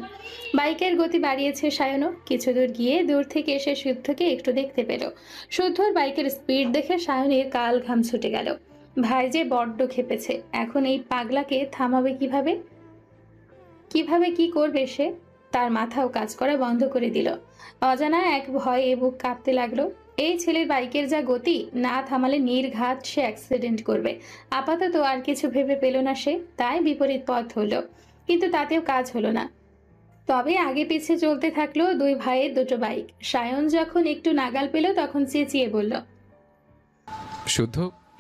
বাইকের গতি বাড়িয়েছে সায়নও। কিছু দূর গিয়ে দূর থেকে এসে শুদ্ধকে একটু দেখতে পেল। শুদ্ধর বাইকের স্পিড দেখে সায়নের কাল ঘাম ছুটে গেল। ভাই যে বড্ড খেপেছে, এখন এই পাগলাকে থামাবে কিভাবে? কিভাবে কি করবে সে? তার মাথাও কাজ করা বন্ধ করে দিল। অজানা এক ভয়ে বুক কাঁপতে লাগলো। এই ছেলের বাইকের যা গতি, না থামালে নির্ঘাত সে অ্যাক্সিডেন্ট করবে। আপাতত আর কিছু ভেবে পেল না সে, তাই বিপরীত পথ হলো, কিন্তু তাতেও কাজ হলো না। তবে আগে পিছে চলতে থাকলো দুই ভাইয়ের দুটো বাইক। সায়ন যখন একটু নাগাল পেল তখন চেঁচিয়ে বলল, শুদ্ধ,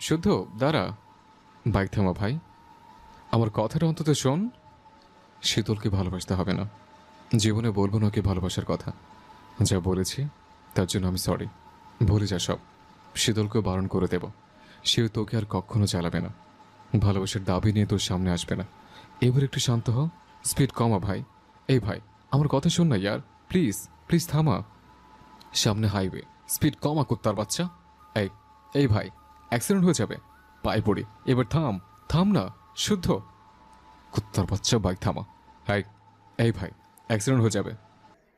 শুদ্ধ, দাঁড়া। বাইক থামা ভাই, আমার কথাটা অন্তত শোন। শীতলকে ভালোবাসতে হবে না, জীবনে বলবো না ওকে ভালোবাসার কথা। যা বলেছি তার জন্য আমি সরি। ভুলে যা সব। শীতলকেও বারণ করে দেব, সেও তোকে আর কখনো চালাবে না, ভালোবাসার দাবি নিয়ে তোর সামনে আসবে না। এবার একটু শান্ত হ, স্পিড কমা ভাই। এই ভাই, আমার কথা শোন না ইয়ার, প্লিজ প্লিজ থামা। সামনে হাইওয়ে, স্পিড কমা কুত্তার বাচ্চা। এই এই ভাই, অ্যাক্সিডেন্ট হয়ে যাবে, পায়ে পড়ি। এবার থাম, থাম না শুদ্ধ। কুত্তার বাচ্চা, বাইক থামা। হাই, এই ভাই, অ্যাক্সিডেন্ট হয়ে যাবে।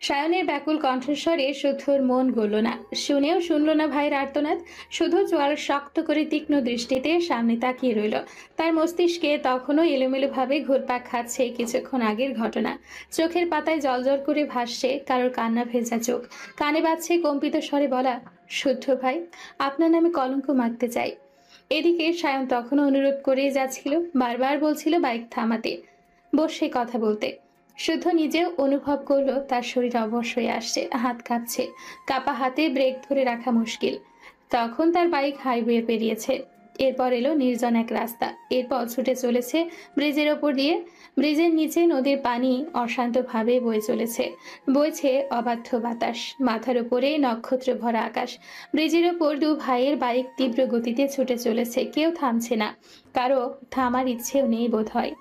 সায়নের ব্যাকুল কণ্ঠস্বরে শুদ্ধর মন গড়ল না, শুনেও শুনল না ভাইয়ের আর্তনাদ। শুধু চোয়াল শক্ত করে তীক্ষ্ণ দৃষ্টিতে সামনে তাকিয়ে রইল। তার মস্তিষ্কে তখনও এলোমেলোভাবে ঘুরপাক খাচ্ছে কিছুক্ষণ আগের ঘটনা। চোখের পাতায় জলজল করে ভাসছে কারোর কান্না ভেজা চোখ। কানে বাজছে কম্পিত স্বরে বলা, শুদ্ধ ভাই, আপনার নামে কলঙ্ক মাখতে চাই। এদিকে সায়ন তখনও অনুরোধ করেই যাচ্ছিল, বারবার বলছিল বাইক থামাতে, বসে কথা বলতে। শুদ্ধ নিজেও অনুভব করলো তার শরীর অবশ হয়ে আসছে, হাত কাঁপছে, কাপা হাতে ব্রেক ধরে রাখা মুশকিল। তখন তার বাইক হাইওয়ে পেরিয়েছে। এরপর এলো নির্জন এক রাস্তা। এরপর ছুটে চলেছে ব্রিজের ওপর দিয়ে। ব্রিজের নিচে নদীর পানি অশান্তভাবে বয়ে চলেছে, বইছে অবাধ্য বাতাস। মাথার উপরে নক্ষত্র ভরা আকাশ। ব্রিজের ওপর দু ভাইয়ের বাইক তীব্র গতিতে ছুটে চলেছে, কেউ থামছে না, কারো থামার ইচ্ছেও নেই বোধ হয়।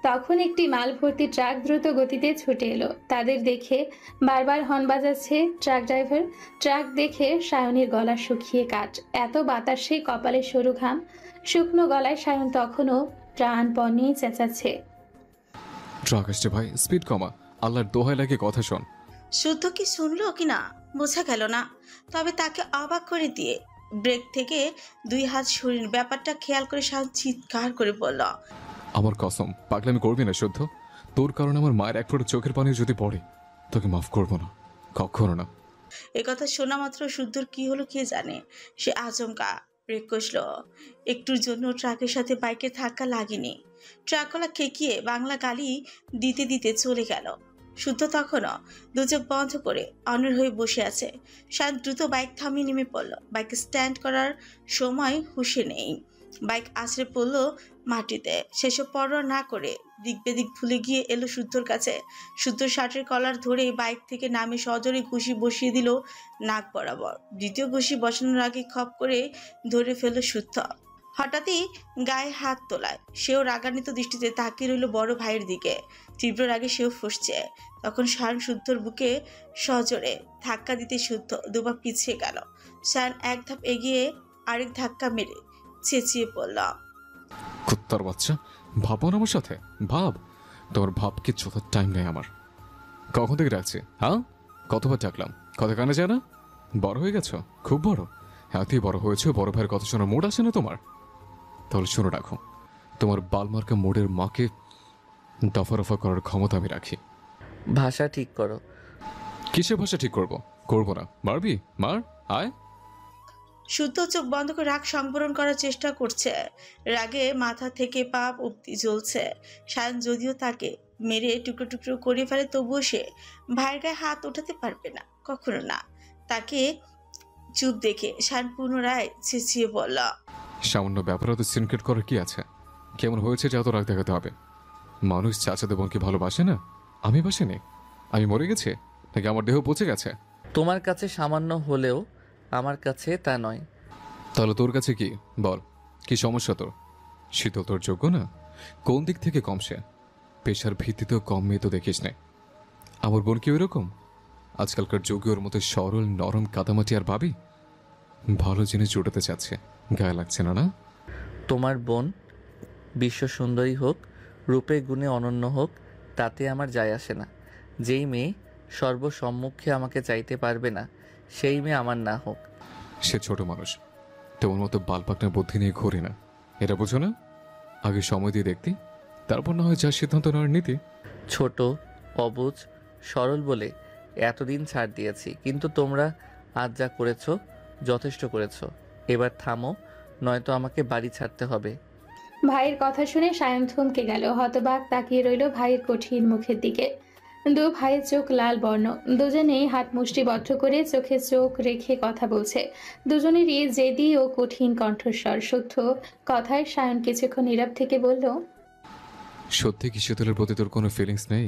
তখন একটি মাল ভর্তি ট্রাক দ্রুত গতিতে ছুটে এলো। তাদের দেখে বারবার হর্ন বাজাচ্ছে ট্রাক ড্রাইভার। ট্রাক দেখে সায়নের গলা শুকিয়ে কাঠ, এত বাতাসে কপালে সরু ঘাম। শুকনো গলায় সায়ন তখনও প্রাণপণে চেঁচাচ্ছে, ট্রাক আসছে ভাই, স্পিড কমা, আল্লাহর দোহাই লাগে কথা শোন। শুদ্ধ কি শুনলো কিনা বোঝা গেল না, তবে তাকে অবাক করে দিয়ে ব্রেক থেকে দুই হাত সরিয়ে ব্যাপারটা খেয়াল করে সায়ন চিৎকার করে বলল, আমার কসম, পাগলামি করবি না শুদ্ধ। তোর কারণে আমার মায়ের এক ফোঁটা চোখের পানি যদি পড়ে, তোকে মাফ করবো না, কখনো না। কথা শোনা মাত্র শুদ্ধর কি হলো কে জানে। সে আচমকা ব্রেক কষল। একটুর জন্য ট্রাকের সাথে বাইকের ধাক্কা লাগেনি। ট্রাকওয়ালা খেকিয়ে বাংলা গালি দিতে দিতে চলে গেল। শুদ্ধ তখনও দু চোখ বন্ধ করে অনড় হয়ে বসে আছে। শান্ত দ্রুত বাইক থামিয়ে নেমে পড়ল। বাইক স্ট্যান্ড করার সময় হুঁশে নেই। বাইক আছড়ে পড়ল মাটিতে। সেসব পরোয়া না করে দিক বেদিক ভুলে গিয়ে এলো শুদ্ধর কাছে। শুদ্ধ শার্টের কলার ধরে বাইক থেকে নামে সজোরে ঘুষি বসিয়ে দিল নাক বরাবর। দ্বিতীয় ঘুষি বসানোর আগে খপ করে ধরে ফেলল শুদ্ধ। হঠাৎই গায়ে হাত তোলায় সেও রাগান্বিত দৃষ্টিতে তাকিয়ে রইল বড় ভাইয়ের দিকে। তীব্র রাগে সেও ফুঁসছে। তখন সায়ন শুদ্ধর বুকে সজোরে ধাক্কা দিতে শুদ্ধ দুপা পিছিয়ে গেল। সায়ন এক ধাপ এগিয়ে আরেক ধাক্কা মেরে চেঁচিয়ে পড়ল, কুত্তার বাচ্চা, ভাবো না আমার সাথে, ভাব। তোমার ভাবকে চোখার টাইম নেই আমার। কখন থেকে ডাকছে? হ্যাঁ, কতবার ডাকলাম, কথা কানে যায় না? বড় হয়ে গেছো, খুব বড়। এতই বড় হয়েছে, বড় ভাইয়ের কথা শোনার মোড আসে না তোমার? তাহলে শুনে রাখো, তোমার বালমার্কা মোড়ের মাকে দফা রফা করার ক্ষমতা আমি রাখি। ভাষা ঠিক করো। কিসের ভাষা ঠিক করবো? করবো না, মারবি মার, আয়। শুদ্ধ চোখ বন্ধ করে রাগ সংবরণ করার চেষ্টা করছে। রাগে মাথা থেকে পা অবধি জ্বলছে। সায়ন যদিও তাকে মেরে টুকরো টুকরো করে ফেলে, তবুও সে ভাইয়ের গায়ে হাত ওঠাতে পারবে না, কখনো না। তাকে চুপ দেখে সায়ন পুনরায় চেঁচিয়ে বলল, সামান্য ব্যাপারে তো সিনক্রেট করার কি আছে? কেমন হয়েছে যা তো রাগ দেখাতে হবে? মানুষ চাচাতো বোনকে ভালোবাসে না? আমি বাসিনি? আমি মরে গেছে নাকি আমার দেহ পচে গেছে? তোমার কাছে সামান্য হলেও আমার কাছে তা নয়। তাহলে তোর কাছে কি বল, কি সমস্যা তোর? শীতল তোর যোগ্য না? কোন দিক থেকে কম সে? পেশার ভিত্তিতেও কম মেয়ে তো দেখিস না। আমার বোন কি ওইরকম? আজকালকার যুগে ওর মতো সরল নরম কাদামাটি আর ভাবি ভালো জিনিস জুটাতে চাচ্ছে, গায়ে লাগছে না? না তোমার বোন বিশ্ব সুন্দরী হোক, রূপে গুণে অনন্য হোক, তাতে আমার যায় আসে না। যেই মেয়ে সর্বসম্মুখে আমাকে চাইতে পারবে না, সেই মেয়ে আমার না হোক। সে ছোট মানুষ, তোমার মতো বালপাকনা বুদ্ধি নিয়ে ঘুরি না, এটা বুঝো না? আগে সময় দিয়ে দেখতি, তারপর না হয় যা সিদ্ধান্ত নেওয়ার নীতি। ছোট, অবুঝ, সরল বলে এতদিন ছাড় দিয়েছি, কিন্তু তোমরা আজ যা করেছো যথেষ্ট করেছো। এবার থামো, নয়তো আমাকে বাড়ি ছাড়তে হবে। ভাইয়ের কথা শুনে সায়ন থমকে গেল, হতবাক তাকিয়ে রইল ভাইয়ের কঠিন মুখের দিকে। দু ভাইয়ের চোখ লাল বর্ণ, দুজনেই হাত মুষ্টিবদ্ধ করে চোখে চোখ রেখে কথা বলছে। দুজনেরই জেদি ও কঠিন কণ্ঠস্বর। শুদ্ধ কথায় সায়ন কিছুক্ষণ নীরব থেকে বলল, সত্যি কি শীতলের প্রতি তোর কোনো ফিলিংস নেই?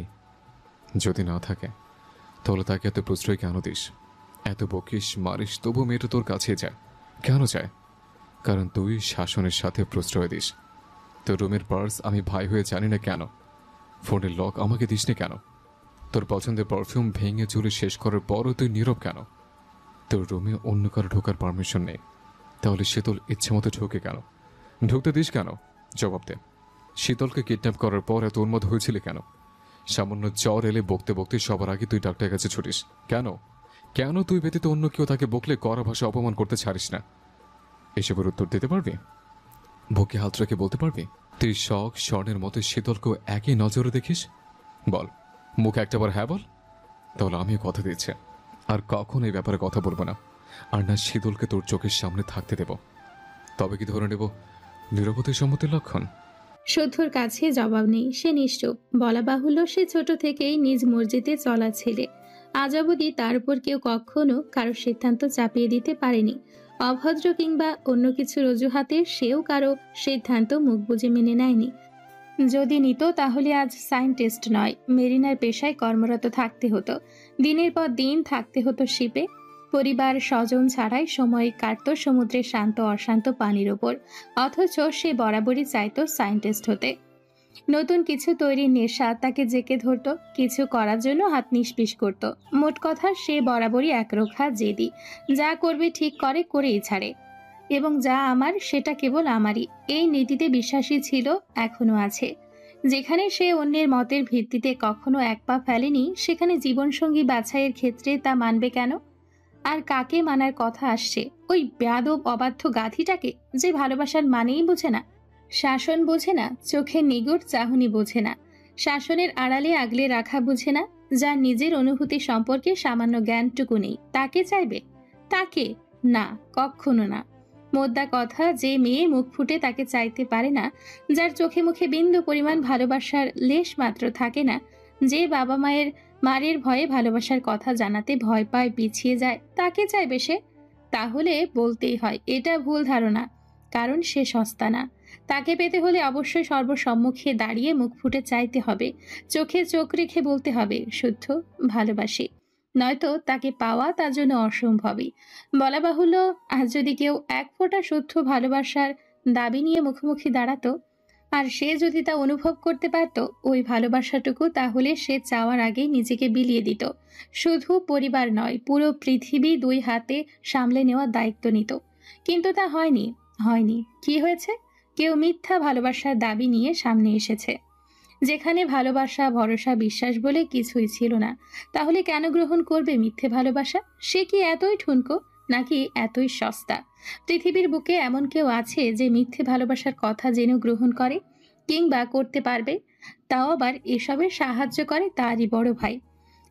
যদি না থাকে তাহলে তাকে এত প্রশ্রয় কেন দিস? এত বকিস মারিস, তবু মেয়েটা তোর কাছে যায় কেন? চায় কারণ তুই শাসনের সাথে প্রশ্রয় দিস। তোর রুমের পার্স আমি ভাই হয়ে জানি না কেন, ফোনের লক আমাকে দিস না কেন? তোর পছন্দের পারফিউম ভেঙে চুলে শেষ করার পরও তুই নীরব কেন? তোর রুমে অন্য কারো ঢোকার পারমিশন নেই, তাহলে শীতল ইচ্ছে মতো ঢোকে কেন? ঢুকতে দিস কেন? জবাব দে। শীতলকে কিডন্যাপ করার পর এত উন্মাদ হয়েছিলি কেন? সামান্য জ্বর এলে বকতে বকতে সবার আগে তুই ডাক্তারের কাছে ছুটিস কেন? কেন তুই ব্যতীত অন্য কেউ তাকে বকলে কড়া ভাষা অপমান করতে ছাড়িস না? এসবের উত্তর দিতে পারবি? বুকে হাত রেখে বলতে পারবি তুই শখ স্বর্ণের মতো শীতলকেও একই নজরে দেখিস? বল, মুখে একটাবার হ্যাঁ বল। তাহলে আমিও কথা দিচ্ছি, আর কখন এই ব্যাপারে কথা বলবো না, আর না শীতলকে তোর চোখের সামনে থাকতে দেব। তবে কি ধরে নেব নীরবতাই সম্মতির লক্ষণ? শুদ্ধর কাছে জবাব নেই, সে নিশ্চুপ। বলা বাহুল্য, সে ছোট থেকেই নিজ মর্জিতে চলা ছেলে। আজ অবধি তার উপর কেউ কখনো কারো সিদ্ধান্ত চাপিয়ে দিতে পারেনি। অভদ্র কিংবা অন্য কিছুর অজুহাতে সেও কারো সিদ্ধান্ত মুখ বুজে মেনে নেয়নি। যদি নিত তাহলে আজ সায়েন্টিস্ট নয়, মেরিনার পেশায় কর্মরত থাকতে হতো। দিনের পর দিন থাকতে হতো শিপে। পরিবার স্বজন ছাড়াই সময় কাটত সমুদ্রের শান্ত অশান্ত পানির ওপর। অথচ সে বরাবরই চাইতো সায়েন্টিস্ট হতে। নতুন কিছু তৈরির নেশা তাকে জেকে ধরত, কিছু করার জন্য হাত নিষ্পিস করত। মোট কথা, সে বরাবরই একরোখা জেদি। যা করবে ঠিক করে, করেই ছাড়ে। এবং যা আমার সেটা কেবল আমারই, এই নীতিতে বিশ্বাসী ছিল, এখনো আছে। যেখানে সে অন্যের মতের ভিত্তিতে কখনো এক পা ফেলেনি, সেখানে জীবনসঙ্গী বাছাইয়ের ক্ষেত্রে তা মানবে কেন? আর কাকে মানার কথা আসছে? ওই বেয়াদব অবাধ্য গাধীটাকে, যে ভালোবাসার মানেই বোঝে না, শাসন বোঝে না, চোখের নিগুড় চাহনি বোঝে না, শাসনের আড়ালে আগলে রাখা বোঝে না, যার নিজের অনুভূতি সম্পর্কে সামান্য জ্ঞানটুকু নেই, তাকে চাইবে? তাকে না, কখনো না। মোদ্দা কথা, যে মেয়ে মুখ ফুটে তাকে চাইতে পারে না, যার চোখে মুখে বিন্দু পরিমাণ ভালোবাসার লেশ মাত্র থাকে না, যে বাবা মারের ভয়ে ভালোবাসার কথা জানাতে ভয় পায়, পিছিয়ে যায়, তাকে চাইবে সে? তাহলে বলতেই হয় এটা ভুল ধারণা, কারণ সে সস্তা না। তাকে পেতে হলে অবশ্যই সর্বসম্মুখে দাঁড়িয়ে মুখ ফুটে চাইতে হবে, চোখে চোখ রেখে বলতে হবে শুদ্ধ ভালোবাসি। নয়তো তাকে পাওয়া তার জন্য অসম্ভবই। বলা বাহুল্য, আজ যদি কেউ এক ফোঁটা শুদ্ধ ভালোবাসার দাবি নিয়ে মুখোমুখি দাঁড়াতো, আর সে যদি তা অনুভব করতে পারত ওই ভালোবাসাটুকু, তাহলে সে চাওয়ার আগেই নিজেকে বিলিয়ে দিত। শুধু পরিবার নয়, পুরো পৃথিবী দুই হাতে সামলে নেওয়ার দায়িত্ব নিত। কিন্তু তা হয়নি। কি হয়েছে? কেউ মিথ্যা ভালোবাসার দাবি নিয়ে সামনে এসেছে, যেখানে ভালোবাসা, ভরসা, বিশ্বাস বলে কিছুই ছিল না। তাহলে কেন গ্রহণ করবে মিথ্যে ভালোবাসা? সে কি এতই ঠুনকো, নাকি এতই সস্তা? পৃথিবীর বুকে এমন কেউ আছে যে মিথ্যে ভালোবাসার কথা জেনেও গ্রহণ করে, কিংবা করতে পারবে? তাও আবার এসবে সাহায্য করে তারই বড় ভাই।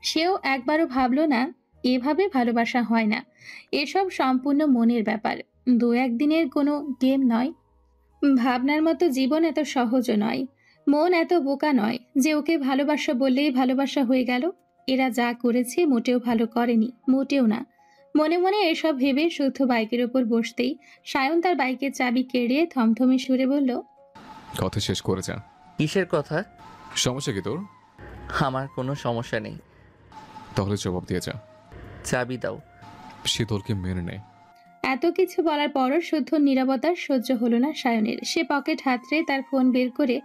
সেও একবারও ভাবলো না এভাবে ভালোবাসা হয় না। এসব সম্পূর্ণ মনের ব্যাপার, দু একদিনের কোনো গেম নয়। ভাবনার মতো জীবন এত সহজও নয়। মন এত বোকা নয় যে ওকে ভালোবাসা বললেই ভালোবাসা হয়ে গেল। এরা যা করেছে মোটেও ভালো করেনি, মোটেও না। মনে মনে এসব ভেবে শুদ্ধ বাইকের ওপর বসতেই সায়ন তার বাইকের চাবি কেড়ে থমথমে সুরে বলল, কথা শেষ করে যা। কিসের কথা? সমস্যা কি তোর? আমার কোনো সমস্যা নেই। তাহলে জবাব দিয়ে যা। চাবি দাও। শীতলকে মেনে নেয়। এত কিছু বলার পরও শুদ্ধ নীরবতার সহ্য হলো না সায়নের। সে পকেট হাতড়ে তার ফোন বের করে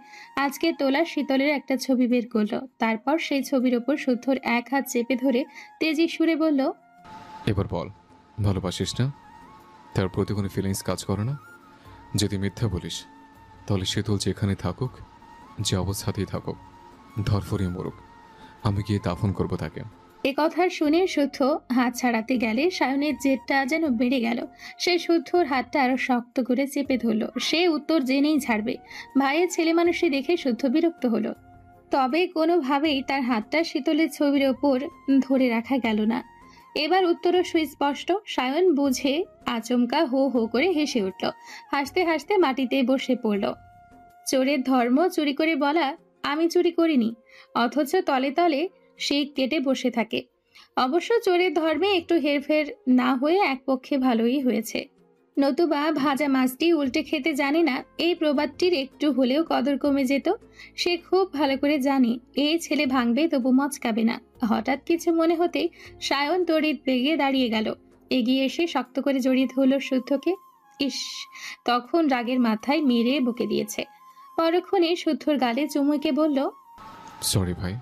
আজকে তোলা শীতলের একটা ছবি বের করলো। তারপর সেই ছবির ওপর শুদ্ধর এক হাত চেপে ধরে তেজি সুরে বলল, এবার বল, ভালোবাসিস না? তার প্রতি কোনো ফিলিংস কাজ করে না? যদি মিথ্যা বলিস তাহলে শীতল যেখানে থাকুক, যে অবস্থাতেই থাকুক, ধরফরিয়ে মরুক, আমি গিয়ে দাফন করবো তাকে। এ কথা শুনে শুদ্ধ হাত ছাড়াতে গেলে সায়নের জেদটা যেন বেড়ে গেল। সে শুদ্ধর হাতটা আরো শক্ত করে চেপে ধরলো। সে উত্তর জেনেই ছাড়বে। ভাইয়ের ছেলে মানুষই দেখে শুদ্ধ বিরক্ত হলো। তবে কোনোভাবেই তার হাতটা শীতলের ছবির ওপর ধরে রাখা গেল না। এবার উত্তরও সুস্পষ্ট। সায়ন বুঝে আচমকা হো হো করে হেসে উঠল। হাসতে হাসতে মাটিতে বসে পড়ল। চোরের ধর্ম চুরি করে বলা, আমি চুরি করিনি, অথচ তলে তলে সে কেটে বসে থাকে। অবশ্য চোরের ধর্মে একটু হেরফের না হয়ে এক পক্ষে ভালোই হয়েছে। নতুবা ভাজা মাছটি উল্টে খেতে জানে না, এই প্রবাদটির একটু হলেও কদর কমে যেত। সে খুব ভালো করে জানে এই ছেলে ভাঙবে তবু মচকাবে না। হঠাৎ কিছু মনে হতেই সায়ন তড়িৎ বেগে দাঁড়িয়ে গেল। এগিয়ে এসে শক্ত করে জড়িয়ে ধরল শুদ্ধকে। ইস, তখন রাগের মাথায় মেরে বকে দিয়েছে। পরক্ষণে শুদ্ধর গালে চুমুকে বলল, সরি ভাই।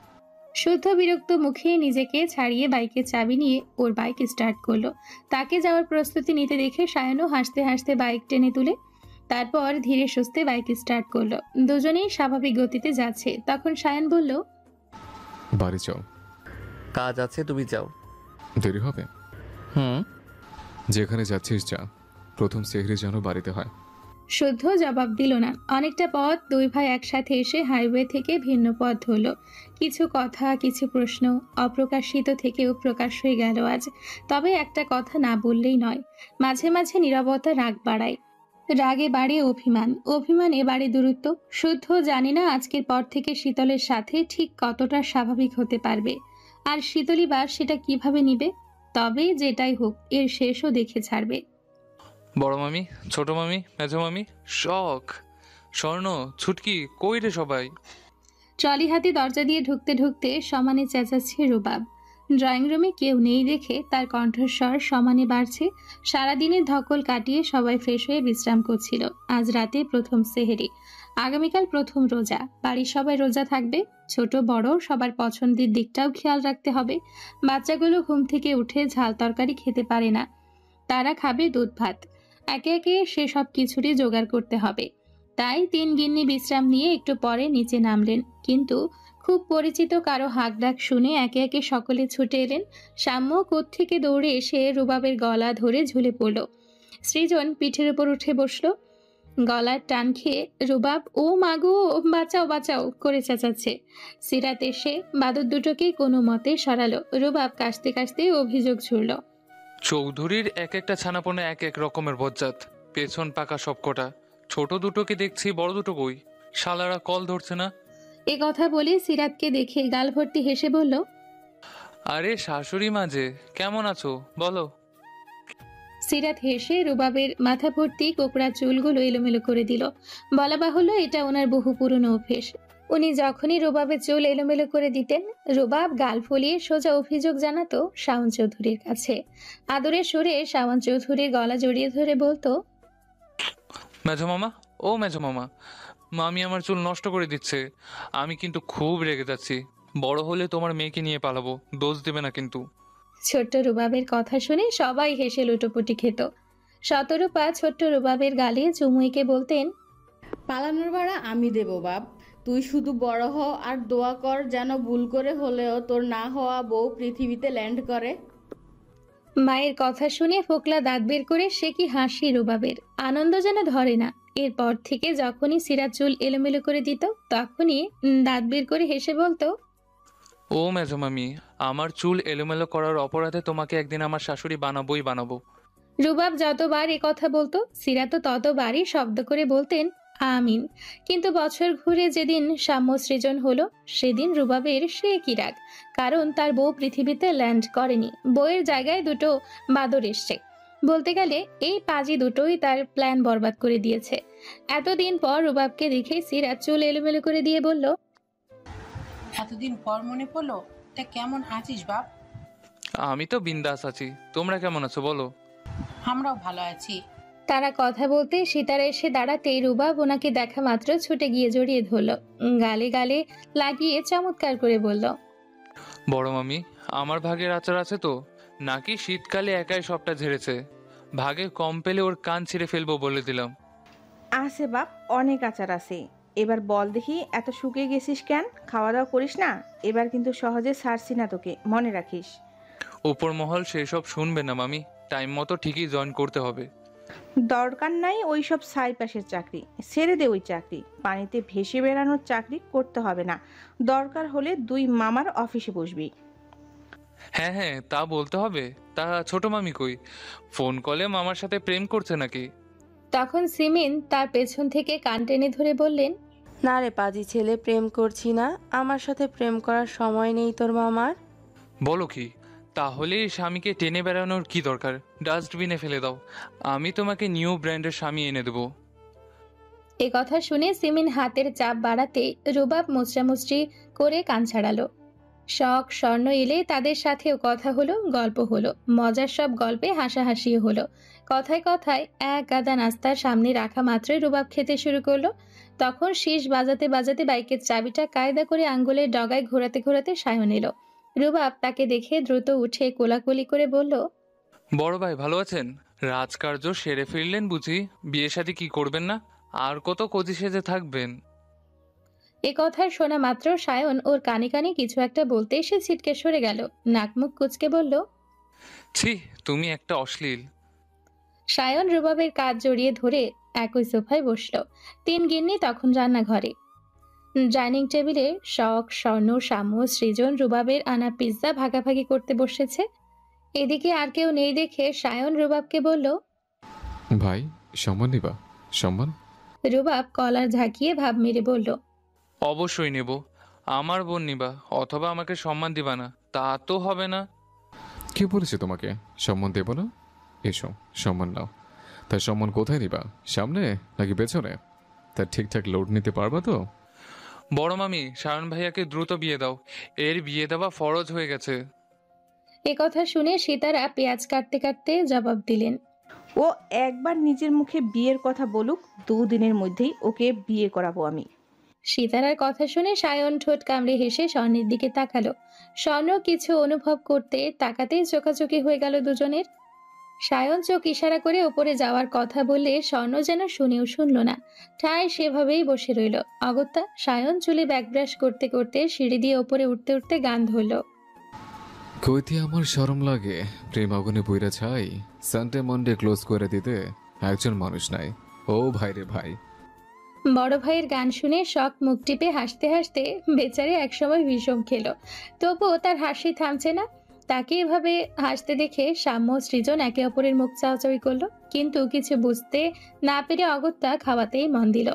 শুদ্ধ বিরক্ত মুখে নিজেকে ছাড়িয়ে বাইকের চাবি নিয়ে ওর বাইক স্টার্ট করলো। তাকে যাওয়ার প্রস্তুতি নিতে দেখে সায়নও হাসতে হাসতে বাইক টেনে তুলে তারপর ধীরে সুস্থে বাইক স্টার্ট করলো। দুজনেই স্বাভাবিক গতিতে যাচ্ছে। তখন সায়ন বলল, বাড়ি চল। কাজ আছে, তুমি যাও। দেরি হবে? যেখানে যাচ্ছিস যা, প্রথম সেহরি যেন বাড়িতে হয়। শুদ্ধ জবাব দিল না। অনেকটা পথ দুই ভাই একসাথে এসে হাইওয়ে থেকে ভিন্ন পথ ধরল। কিছু কথা, কিছু প্রশ্ন অপ্রকাশিত থেকেও প্রকাশ হয়ে গেল আজ। তবে একটা কথা না বললেই নয়, মাঝে মাঝে নীরবতা রাগ বাড়ায়, রাগে বাড়ে অভিমান, অভিমানে বাড়ে দূরত্ব। শুদ্ধ জানি না আজকের পর থেকে শীতলের সাথে ঠিক কতটা স্বাভাবিক হতে পারবে, আর শীতলই বা সেটা কিভাবে নিবে। তবে যেটাই হোক, এর শেষও দেখে ছাড়বে। বড় মামি, ছোট মামি, মেজো মামি, শখ, স্বর্ণ, ছুটকি, কই রে সবাই? ট্রলি হাতে দরজা দিয়ে ঢুকতে ঢুকতে সমানে চেঁচাচ্ছে রুবাব। ড্রয়িং রুমে কেউ নেই দেখে তার কণ্ঠস্বর সমানে বাড়ছে। সারাদিনের ধকল কাটিয়ে সবাই ফ্রেশ হয়ে বিশ্রাম করছিল। আজ রাতে প্রথম সেহেরি, আগামীকাল প্রথম রোজা। বাড়ির সবাই রোজা থাকবে, ছোট বড় সবার পছন্দের দিকটাও খেয়াল রাখতে হবে। বাচ্চাগুলো ঘুম থেকে উঠে ঝাল তরকারি খেতে পারে না, তারা খাবে দুধ ভাত। একে একে সেসব কিছুরই জোগাড় করতে হবে। তাই 3 গিন্নি বিশ্রাম নিয়ে একটু পরে নিচে নামলেন। কিন্তু খুব পরিচিত কারো হাক ডাক শুনে একে একে সকলে ছুটে এলেন। সাম্য কোত্থেকে দৌড়ে এসে রুবাবের গলা ধরে ঝুলে পড়ল। সৃজন পিঠের উপর উঠে বসলো। গলার টান খেয়ে রুবাব ও মাগো বাঁচাও বাঁচাও করে চেঁচাচ্ছে। সিরাত এসে বাদর দুটোকে কোনো মতে সরালো। রুবাব কাশতে কাশতে অভিযোগ ছুড়ল, চৌধুরীর এক একটা ছানাপোনা এক এক রকমের বজ্জাত, পেছন পাকা সবকটা। ছোট দুটোকে দেখছি, বড় দুটো কই? শালারা কল ধরছে না। এ কথা বলে সিরাতকে দেখে গাল ভর্তি হেসে বলল, আরে শাশুড়ি মাঝে কেমন আছো বলো? সিরাত হেসে রুবাবের মাথা ভর্তি কোকড়া চুলগুলো এলোমেলো করে দিল। বলা বাহুল্য এটা ওনার বহু পুরনো অভ্যেস। উনি যখনই রুবাবের চুল এলোমেলো করে দিতেন, রুবাব গাল ফুলিয়ে সোজা অভিযোগ জানাতো শাওন চৌধুরীর কাছে। আদরের সুরে শাওন চৌধুরীর গলা জড়িয়ে ধরে বলতো, মেজো মামা, ও মেজো মামা, মামি আমার চুল নষ্ট করে দিচ্ছে। আমি কিন্তু খুব রেগে যাচ্ছি। বড় হলে তোমার মেয়েকে নিয়ে পালাবো, দোষ দেবে না কিন্তু। ছোট্ট রুবাবের কথা শুনে সবাই হেসে লুটোপুটি খেত। শতরূপা ছোট্ট রুবাবের গালে চুমুইকে বলতেন, পালানোর ভাড়া আমি দেব বাপ, তুই শুধু বড় হ আর দোয়া কর যেন ভুল করে হলেও তোর না হওয়া বউ পৃথিবীতে ল্যান্ড করে। মায়ের কথা শুনে ফোকলা দাঁত বের করে সে কি হাসি রুবাবের, আনন্দ যেন ধরে না। এরপর থেকে যখনই সিরাত চুল এলোমেলো করে দিত তখনই দাঁত বের করে হেসে বলতো, ও মেজো মামি, আমার চুল এলোমেলো করার অপরাধে তোমাকে একদিন আমার শাশুড়ি বানাবোই বানাবো। রুবাব যতবার এ কথা বলতো সিরাত ততবারই শব্দ করে বলতেন, আমিন। কিন্তু বছর ঘুরে যেদিন সাম্য সৃজন হলো সেদিন রুবাবের সে কি রাগ, কারণ তার বউ পৃথিবীতে ল্যান্ড করেনি, বউয়ের জায়গায় দুটো বাদর এসছে। বলতে গেলে এই পাজি দুটোই তার প্ল্যান বরবাদ করে দিয়েছে। এতদিন পর রুবাবকে দেখে সিরাত চুল এলোমেলো করে দিয়ে বলল, এতদিন পর মনে পড়লো, তা কেমন আছিস বাপ? আমি তো বিন্দাস আছি, তোমরা কেমন আছো বলো? আমরাও ভালো আছি। তারা কথা বলতে সিতারা এসে দাঁড়াতেই রুবাব ওনাকে দেখা মাত্র ছুটে গিয়ে জড়িয়ে ধরলো, গালে গালে লাগিয়ে চমৎকার করে বলল, বড় মামি, আমার ভাগের আচার আছে তো, নাকি শীতকালে একাই সবটা ঝেড়েছে? ভাগে কম পেলে ওর কান ছিঁড়ে ফেলবো বলে দিলাম। আছে বাপ, অনেক আচার আছে। এবার বল দেখি, এত শুকিয়ে গেছিস কেন? খাওয়া দাওয়া করিস না? এবার কিন্তু সহজে ছাড়ছি না তোকে, মনে রাখিস। উপর মহল সেসব শুনবে না মামি, টাইম মতো ঠিকই জয়েন করতে হবে। দরকার নাই ওই সব সাই পাশের চাকরি, ছেড়ে দে ওই চাকরি। পানিতে ভেসে বেড়ানোর চাকরি করতে হবে না, দরকার হলে 2 মামার অফিসে বসবি। হ্যাঁ হ্যাঁ, তা বলতে হবে। তা ছোট মামি কই? ফোন কলে মামার সাথে প্রেম করছে নাকি? তখন সিমিন তার পেছন থেকে কান টেনে ধরে বললেন, না রে পাজি ছেলে, প্রেম করছি না। আমার সাথে প্রেম করার সময় নেই তোর মামার। বলো কি? তাহলে স্বামীকে টেনে বেড়ানোর কি দরকার? ডাস্টবিনে ফেলে দাও, আমি তোমাকে নিউ ব্র্যান্ডের স্বামী এনে দেবো। এ কথা শুনে সিমিন হাতের চাপ বাড়াতে রুবাব মুচড়ামুচড়ি করে কান ছাড়ালো। শখ স্বর্ণ এলে তাদের সাথেও কথা হলো, গল্প হলো, মজার সব গল্পে হাসাহাসিও হলো। কথায় কথায় এক গাদা নাস্তার সামনে রাখা মাত্রই রুবাব খেতে শুরু করলো। তখন শীষ বাজাতে বাজাতে বাইকের চাবিটা কায়দা করে আঙ্গুলের ডগায় ঘোরাতে ঘোরাতে সায়ন এলো। রুবাব তাকে দেখে দ্রুত উঠে কোলাকুলি করে বলল, বড় ভাই ভালো আছেন? রাজকার্য সেরে ফিরলেন বুঝি? বিয়ে শাদী কি করবেন না? আর কত কচি সেজে থাকবেন? এ কথা শোনা মাত্র সায়ন ওর কানে কানে কিছু একটা বলতে এসে ছিটকে সরে গেল, নাক মুখ কুচকে বলল, ছি, তুমি একটা অশ্লীল। সায়ন রুবাবের কাজ জড়িয়ে ধরে একই সোফায় বসলো। 3 গিন্নি তখন রান্নাঘরে। ডাইনিং টেবিলে শখ স্বর্ণ সাম্য সৃজন রুবাবের আনা পিৎজা ভাগাভাগি করতে বসেছে। এদিকে আর কেউ নেই দেখে সায়ন রুবাবকে বলল, ভাই সম্মান নিবা? সম্মান? রুবাব কলার ঝাঁকিয়ে ভাব মেরে বলল, অবশ্যই নেব। আমার বোন নিবা অথবা আমাকে সম্মান দিবা না তা তো হবে না। কে বলেছে তোমাকে সম্মান দেব না? এসো সম্মান নাও। তার সম্মান কোথায় নিবা? সামনে নাকি পেছনে? তার ঠিকঠাক লোড নিতে পারবা তো? বড় মামি, সায়ন ভাইয়াকে দ্রুত বিয়ে দাও, এর বিয়ে দেওয়া ফরজ হয়ে গেছে। এ কথা শুনে সীতারা পেঁয়াজ কাটতে কাটতে জবাব দিলেন, ও একবার নিজের মুখে বিয়ের কথা বলুক, 2 দিনের মধ্যেই ওকে বিয়ে করাবো আমি। সীতারার কথা শুনে সায়ন ঠোঁট কামড়ে হেসে স্বর্ণের দিকে তাকালো। স্বর্ণ কিছু অনুভব করতে তাকাতেই চোখাচোখি হয়ে গেল দুজনের। সায়ন চোখ ইশারা করে ওপরে যাওয়ার কথা বললে স্বর্ণ যেন শুনেও শুনল না, ঠায় সেভাবেই বসে রইল। অগত্যা সায়ন চুলে ব্যাকব্রাশ করতে করতে সিঁড়ি দিয়ে ওপরে উঠতে উঠতে গান ধরল, কইতে আমার শরম লাগে, প্রেম আগুনে বইরা ছাই, সানডে মন্ডে ক্লোজ করে দিতে একজন মানুষ নাই। ও ভাই রে ভাই। বড় ভাইয়ের গান শুনে শখ মুখ টিপে হাসতে হাসতে বেচারে একসময় বিষম খেলো, তবুও তার হাসি থামছে না। তাকে এভাবে হাসতে দেখে সাম্য সৃজন একে অপরের মুখ চাওয়াচাওয়ি করলো, কিন্তু কিছু বুঝতে না পেরে অগত্যা খাওয়াতেই মন দিল।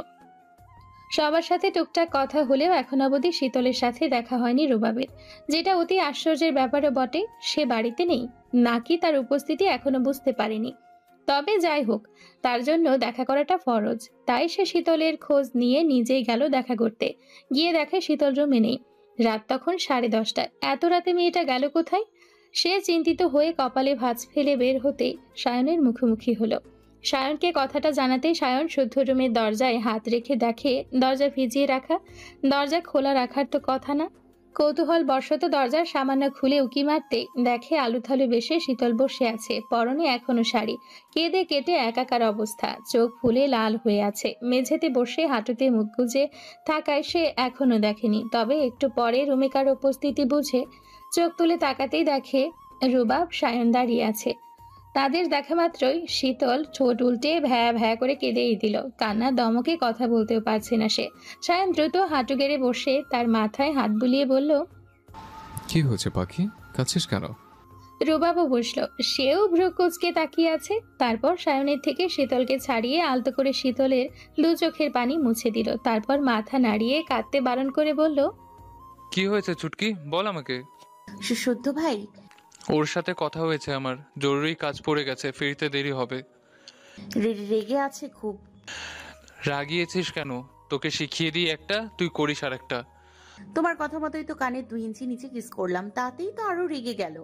সবার সাথে টুকটাক কথা হলেও এখন অবধি শীতলের সাথে দেখা হয়নি রুবাবের, যেটা অতি আশ্চর্যের ব্যাপারও বটে। সে বাড়িতে নেই, নাকি তার উপস্থিতি এখনো বুঝতে পারেনি। তবে যাই হোক, তার জন্য দেখা করাটা ফরজ। তাই সে শীতলের খোঁজ নিয়ে নিজেই গেল দেখা করতে। গিয়ে দেখে শীতল রুমে নেই। রাত তখন 10:30। এত রাতে মেয়েটা গেল কোথায়? সে চিন্তিত হয়ে কপালে ভাঁজ ফেলে বের হতে সায়নের মুখোমুখি হলো। সায়নকে কথাটা জানাতেই সায়ন শুদ্ধ রুমের দরজায় হাত রেখে দেখে দরজা ভিজিয়ে রাখা। দরজা খোলা রাখার তো কথা না। কৌতূহল বশত দরজার সামান্য খুলে উকি মারতে দেখে আলুথালু বেশে শীতল বসে আছে, পরনে এখনো শাড়ি, কেঁদে কেটে একাকার অবস্থা, চোখ ফুলে লাল হয়ে আছে। মেঝেতে বসে হাঁটুতে মুখ গুজে থাকায় সে এখনো দেখেনি, তবে একটু পরে রুমে কার উপস্থিতি বুঝে চোখ তুলে তাকাতেই দেখে রুবাব সায়ন দাঁড়িয়ে আছে। তাদের দেখা মাত্রই শীতল ঠোঁট উল্টে ভ্যা ভ্যা করে কেঁদেই দিল। কান্না দমকে কথা বলতেও পারছে না সে। সায়ন দ্রুত হাঁটু গেড়ে বসে তার মাথায় হাত বুলিয়ে বলল, কি হয়েছে পাখি, কাঁদছিস কেন? রুবাবও বসলো, সেও ভ্রু কুঁচকে তাকিয়ে আছে। তারপর সায়নের থেকে শীতলকে ছাড়িয়ে আলতো করে শীতলের দু চোখের পানি মুছে দিল। তারপর মাথা নাড়িয়ে কাঁদতে বারণ করে বলল, কি হয়েছে চুটকি, বল আমাকে। শুদ্ধ ভাই, ওর সাথে কথা হয়েছে আমার, জরুরি কাজ পড়ে গেছে, ফিরতে দেরি হবে। রেগে আছে খুব। রাগিয়েছিস কেন? তোকে শিখিয়ে দিই একটা, তুই করিস আর একটা। তোমার কথা মতোই তো কানে 2 ইঞ্চি নিচে কিস করলাম, তাতেই তো আরো রেগে গেল।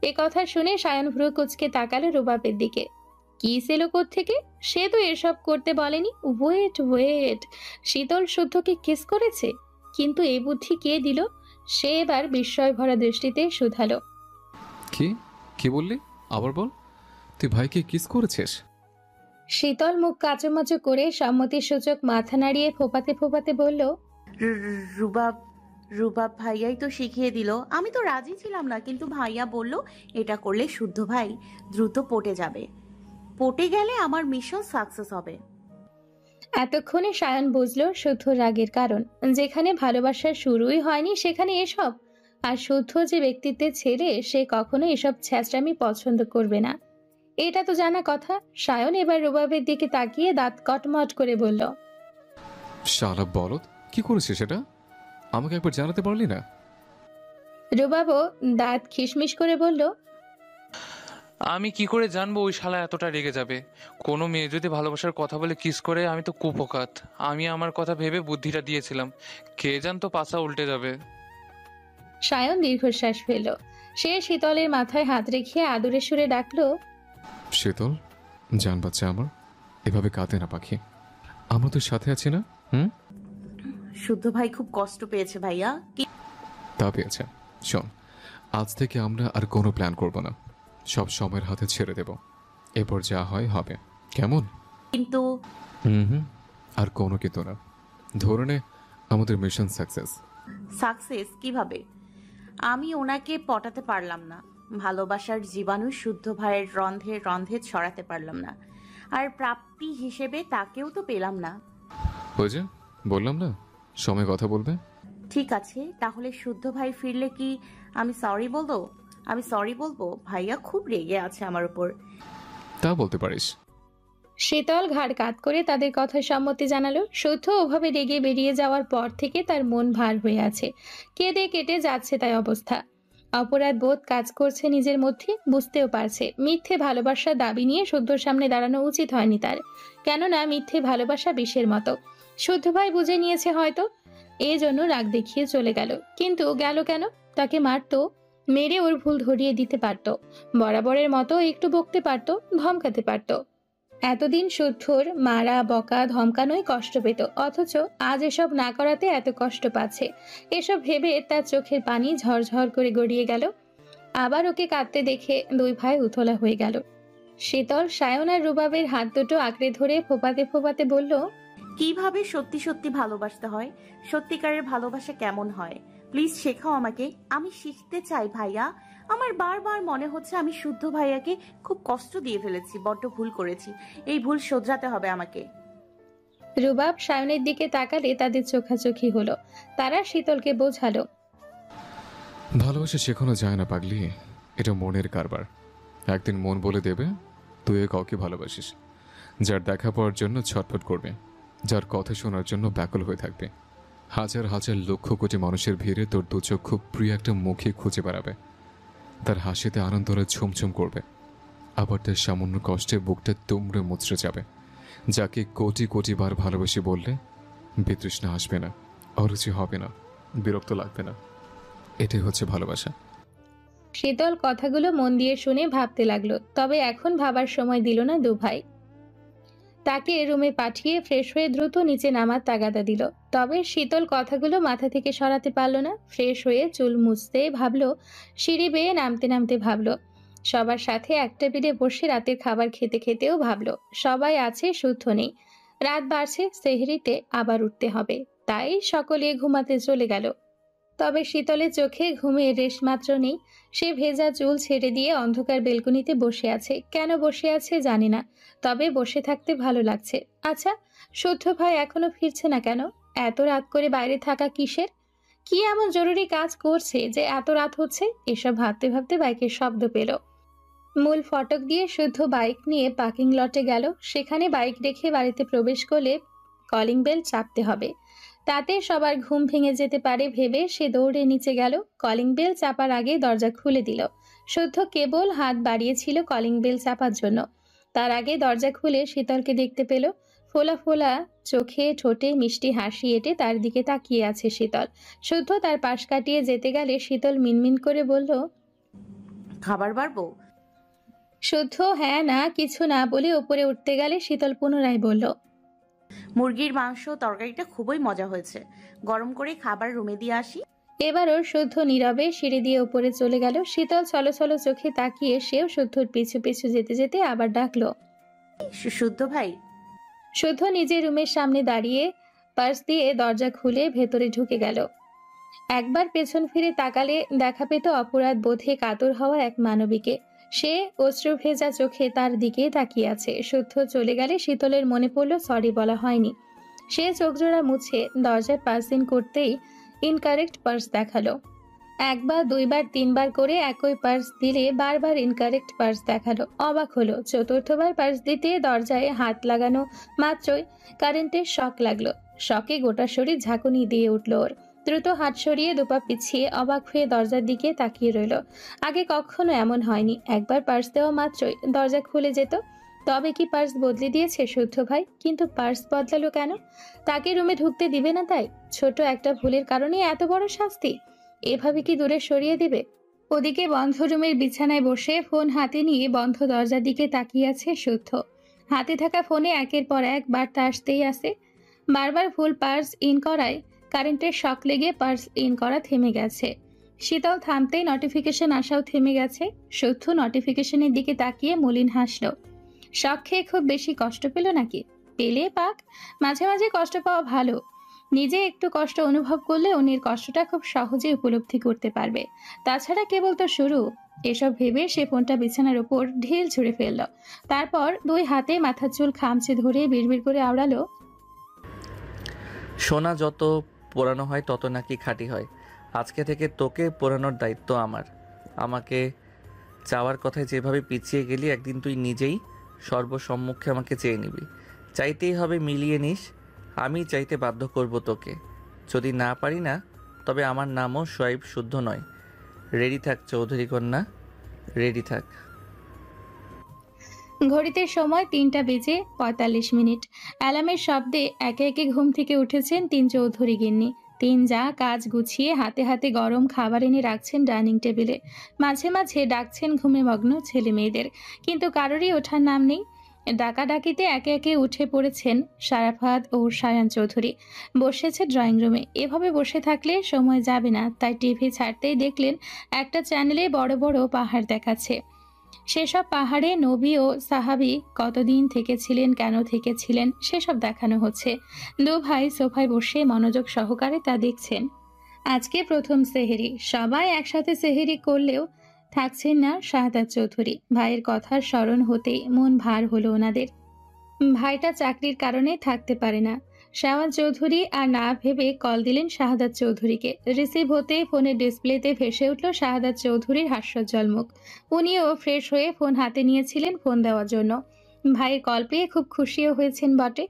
এ কথা শুনে সায়ন ভ্রু কুঁচকে তাকালো রুবাবের দিকে। কি এলো থেকে? সে তো এসব করতে বলেনি। ওয়েট ওয়েট, শীতল শুদ্ধকে কিস করেছে? কিন্তু এই বুদ্ধি কে দিল? সে এবার বিস্ময় ভরা দৃষ্টিতে শুধালো, কি কি বললি? আবার বল, তুই ভাইকে কিস করেছিস? শীতল মুখ কাচুমাচু করে সম্মতির সূচক মাথা নাড়িয়ে ফোপাতে ফোপাতে বলল, রুবাব রুবাব ভাইয়াই তো শিখিয়ে দিল। আমি তো রাজি ছিলাম না, কিন্তু ভাইয়া বলল এটা করলে শুদ্ধ ভাই দ্রুত পটে যাবে, পটে গেলে আমার মিশন সাকসেস হবে। এতক্ষণে সায়ন বুঝলো শুদ্ধ রাগের কারণ। যেখানে ভালোবাসার শুরুই হয়নি সেখানে এসব। আর শুদ্ধ যে ব্যক্তিত্বের ছেলে, সে কখনো এসব ছ্যাঁচড়ামি পছন্দ করবে না, এটা তো জানা কথা। সায়ন এবার রুবাবের দিকে তাকিয়ে দাঁত কটমট করে বলল, শালা বলদ, কি করেছিস সেটা? আমাকে একবার জানাতে পারলি না? রুবাবও দাঁত খিসমিস করে বলল, আমি কি করে জানবো ওই শালা এতটা রেগে যাবে? কোনো মেয়ে যদি ভালোবাসার কথা বলে কিস করে, আমি তো কুপোকাত। আমি আমার কথা ভেবে বুদ্ধিটা দিয়েছিলাম, কে জানতো পাছা উল্টে যাবে। সায়ন দীর্ঘশ্বাস ফেলল। সে শীতলের মাথায় হাত রেখে আদুরে সুরে ডাকলো, শীতল, জান বাচ্চা আমার, এভাবে কাঁদে না পাখি, আমরা তোর সাথে আছি না? শুদ্ধ ভাই খুব কষ্ট পেয়েছে ভাইয়া। তা পেয়েছে। শোন, আজ থেকে আমরা আর কোনো প্ল্যান করব না, সব সময়ের হাতে ছেড়ে দেব। এরপর যা হয় হবে, কেমন? কিন্তু আর কোনো কিন্তু না। ধরে নে আমাদের মিশন সাকসেস। সাকসেস কিভাবে? আমি ওনাকে পটাতে পারলাম না, ভালোবাসার জীবাণু শুদ্ধ ভাইয়ের রন্ধে রন্ধে ছড়াতে পারলাম না, আর প্রাপ্তি হিসেবে তাকেও তো পেলাম না। ওই যে বললাম না, সময় কথা বলবে। ঠিক আছে, তাহলে শুদ্ধ ভাই ফিরলে কি আমি সরি বলবো? আমি সরি বলবো, ভাইয়া খুব রেগে আছে আমার উপর। তা বলতে পারিস। শীতল ঘাড় কাত করে তাদের কথায় সম্মতি জানালো। শুদ্ধ ওভাবে রেগে বেরিয়ে যাওয়ার পর থেকে তার মন ভার হয়ে আছে, কেঁদে কেটে যাচ্ছে তাই অবস্থা। অপরাধ বোধ কাজ করছে নিজের মধ্যে, বুঝতেও পারছে মিথ্যে ভালোবাসার দাবি নিয়ে শুদ্ধর সামনে দাঁড়ানো উচিত হয়নি তার। কেননা মিথ্যে ভালোবাসা বিষের মতো। শুদ্ধ ভাই বুঝে নিয়েছে হয়তো, এই জন্য রাগ দেখিয়ে চলে গেল। কিন্তু গেল কেন? তাকে মারতো, মেরে ওর ভুল ধরিয়ে দিতে পারত, বরাবরের মতো একটু বকতে পারত, ধমকাতে পারত। এতদিন শুদ্ধর মারা বকা ধমকানোই কষ্ট পেত, অথচ আজ এসব না করাতে এত কষ্ট পাচ্ছে। এসব ভেবে তার চোখের পানি ঝরঝর করে গড়িয়ে গেল। আবার ওকে কাঁদতে দেখে দুই ভাই উথলা হয়ে গেল। শীতল সায়ন আর রুবাবের হাত দুটো আঁকড়ে ধরে ফোপাতে ফোপাতে বলল, কিভাবে সত্যি সত্যি ভালোবাসতে হয়, সত্যিকারের ভালোবাসা কেমন হয়, প্লিজ শেখাও আমাকে। আমি শিখতে চাই ভাইয়া। আমার বারবার মনে হচ্ছে আমি শুদ্ধ ভাইয়াকে খুব কষ্ট দিয়ে ফেলেছি, বড্ড ভুল করেছি। এই ভুল শোধরাতে হবে আমাকে। রুবাব সায়নের দিকে তাকালে তাদের চোখাচোখি হলো। তারা শীতলকে বোঝালো, ভালোবাসা শেখানো যায় না পাগলি, এটা মনের কারবার। একদিন মন বলে দেবে তুই কাউকে ভালোবাসিস, যার দেখা পাওয়ার জন্য ছটফট করবে, যার কথা শোনার জন্য ব্যাকুল হয়ে থাকবে। হাজার হাজার লক্ষ কোটি মানুষের ভিড়ে তোর দু চোখ খুব প্রিয় একটা মুখে খুঁজে বেড়াবে, তার হাসিতে আনন্দরা ঝুমঝুম করবে, আবার তার সামান্য কষ্টে বুকটা তুমড়ে মুচড়ে যাবে। যাকে কোটি কোটি বার ভালোবাসি বললে বিতৃষ্ণা আসবে না, অরুচি হবে না, বিরক্ত লাগবে না। এটাই হচ্ছে ভালোবাসা। শীতল কথাগুলো মন দিয়ে শুনে ভাবতে লাগলো, তবে এখন ভাবার সময় দিল না দু ভাই। তাকে রুমে পাঠিয়ে ফ্রেশ হয়ে দ্রুত নিচে নামার তাগাদা দিল। তবে শীতল কথাগুলো মাথা থেকে সরাতে পারল না। ফ্রেশ হয়ে চুল মুছতে ভাবলো, সিঁড়ি বেয়ে নামতে নামতে ভাবলো, সবার সাথে এক টেবিলে বসে রাতের খাবার খেতে খেতেও ভাবলো সবাই আছে, শুদ্ধ নেই। রাত বাড়ছে, সেহরিতে আবার উঠতে হবে, তাই সকলে ঘুমাতে চলে গেল। তবে শীতলের চোখে ঘুমের রেশ মাত্র নেই। সে ভেজা চুল ছেড়ে দিয়ে অন্ধকার বেলকনিতে বসে আছে। কেন বসে আছে জানি না, তবে বসে থাকতে ভালো লাগছে। আচ্ছা, শুদ্ধ ভাই এখনো ফিরছে না কেন? এত রাত করে বাইরে থাকা কিসের? কি এমন জরুরি কাজ করছে যে এত রাত হচ্ছে? এসব ভাবতে ভাবতে বাইকের শব্দ পেল। মূল ফটক দিয়ে শুদ্ধ বাইক নিয়ে পার্কিং লটে গেল। সেখানে বাইক রেখে বাড়িতে প্রবেশ করলে কলিং বেল চাপতে হবে, তাতে সবার ঘুম ভেঙে যেতে পারে ভেবে সে দৌড়ে নিচে গেল। কলিং বেল চাপার আগে দরজা খুলে দিল। শুদ্ধ কেবল হাত বাড়িয়েছিল কলিং বেল চাপার জন্য। তার আগে দরজা খুলে শীতলকে দেখতে পেল। ফোলা ফোলা চোখে ঠোঁটে মিষ্টি হাসি এঁটে তার দিকে তাকিয়ে আছে শীতল। শুদ্ধ তার পাশ কাটিয়ে যেতে গেলে শীতল মিনমিন করে বলল, খাবার বাড়বো? শুদ্ধ হ্যাঁ না কিছু না বলে উপরে উঠতে গেলে শীতল পুনরায় বলল, মুরগির মাংস তরকারিটা খুবই মজা হয়েছে, গরম করে খাবার রুমে দিয়ে আসি। এবারও শুদ্ধ নীরবে সিঁড়ি দিয়ে উপরে চলে গেল। শীতল ছলছল চোখে তাকিয়ে সেও শুদ্ধর পিছু পিছু যেতে যেতে আবার ডাকলো, শুদ্ধ ভাই। শুদ্ধ নিজের রুমের সামনে দাঁড়িয়ে পার্স দিয়ে দরজা খুলে ভেতরে ঢুকে গেল। একবার পেছন ফিরে তাকালে দেখা পেত অপরাধ বোধে কাতর হওয়া এক মানবীকে। সে অশ্রু ভেজা চোখে তার দিকে তাকিয়ে আছে। শুদ্ধ চলে গেলে শীতলের মনে পড়ল সরি বলা হয়নি। সে চোখজোড়া মুছে দরজায় পার্স ইন করতেই ইনকারেক্ট পার্স দেখালো। একবার দুইবার তিনবার করে একই পার্স দিলে বারবার ইনকারেক্ট পার্স দেখালো। অবাক হলো। চতুর্থবার পার্স দিতে দরজায় হাত লাগানো মাত্রই কারেন্টের শক লাগলো। শকে গোটা শরীর ঝাঁকুনি দিয়ে উঠল ওর। দ্রুত হাত সরিয়ে দুপা পিছিয়ে অবাক হয়ে দরজার দিকে তাকিয়ে রইল। আগে কখনো এমন হয়নি। একবার পার্স দেওয়া মাত্রই দরজা খুলে যেত। তবে কি পার্স বদলে দিয়েছে শুদ্ধ ভাই? কিন্তু পার্স বদলালো কেন? তাকে রুমে ঢুকতে দিবে না তাই? ছোট একটা ভুলের কারণে এত বড় শাস্তি? এভাবে কি দূরে সরিয়ে দিবে? ওদিকে বন্ধ রুমের বিছানায় বসে ফোন হাতে নিয়ে বন্ধ দরজার দিকে তাকিয়ে আছে শুদ্ধ। হাতে থাকা ফোনে একের পর এক বার্তা আসতেই আসে। বারবার ভুল পার্স ইন করায় কারেন্টের শক লেগে পার্স ইন করা থেমে গেছে। শীতল থামতেই নোটিফিকেশন আসাও থেমে গেছে। শুদ্ধ নোটিফিকেশনের দিকে তাকিয়ে মলিন হাসল। শক খেয়ে খুব বেশি কষ্ট পেল নাকি? পেলে পাক, মাঝে মাঝে কষ্ট পাওয়া ভালো। নিজে একটু কষ্ট অনুভব করলে অন্যের কষ্টটা খুব সহজে উপলব্ধি করতে পারবে। তাছাড়া কেবল তো শুরু। এসব ভেবে সে ফোনটা বিছানার উপর ঢিল ছুঁড়ে ফেলল। তারপর দুই হাতে মাথার চুল খামচে ধরে বিড়বিড় করে আওড়ালো, সোনা যত পোড়ানো হয় তত নাকি খাঁটি হয়। আজকে থেকে তোকে পোড়ানোর দায়িত্ব আমার। আমাকে চাওয়ার কথায় যেভাবে পিছিয়ে গেলি, একদিন তুই নিজেই সর্বসম্মুখে আমাকে চেয়ে নিবি। চাইতেই হবে, মিলিয়ে নিস। আমি চাইতে বাধ্য করব তোকে। যদি না পারি না, তবে আমার নামও সোয়াইব শুদ্ধ নয়। রেডি থাক চৌধুরী কন্যা, রেডি থাক। ঘড়িতে সময় 3টা বেজে 45 মিনিট। অ্যালার্মের শব্দে একে একে ঘুম থেকে উঠেছেন 3 চৌধুরী গিন্নি। 3 যা কাজ গুছিয়ে হাতে হাতে গরম খাবার এনে রাখছেন ডাইনিং টেবিলে। মাঝে মাঝে ডাকছেন ঘুমে মগ্ন ছেলে মেয়েদের, কিন্তু কারোরই ওঠার নাম নেই। ডাকাডাকিতে একে একে উঠে পড়েছেন সারাফাত ও সায়ান চৌধুরী। বসেছে ড্রয়িং রুমে। এভাবে বসে থাকলে সময় যাবে না, তাই টিভি ছাড়তেই দেখলেন একটা চ্যানেলে বড় বড় পাহাড় দেখাচ্ছে। সেসব পাহাড়ে নবী ও সাহাবি কতদিন থেকেছিলেন, কেন থেকেছিলেন সেসব দেখানো হচ্ছে। দু ভাই সোফায় বসে মনোযোগ সহকারে তা দেখছেন। আজকে প্রথম সেহেরি। সবাই একসাথে সেহেরি করলেও থাকছেন না শাহাদাত চৌধুরী। ভাইয়ের কথার স্মরণ হতেই মন ভার হলো ওনাদের। ভাইটা চাকরির কারণে থাকতে পারে না। শাওয়ান চৌধুরী আর না ভেবে কল দিলেন শাহাদাত চৌধুরীকে। রিসিভ হতে ফোনের ডিসপ্লেতে ভেসে উঠল শাহাদাত চৌধুরীর হাস্যোজ্জ্বল মুখ। উনিও ফ্রেশ হয়ে ফোন হাতে নিয়েছিলেন ফোন দেওয়ার জন্য। ভাইয়ের কল পেয়ে খুব খুশিও হয়েছেন বটে।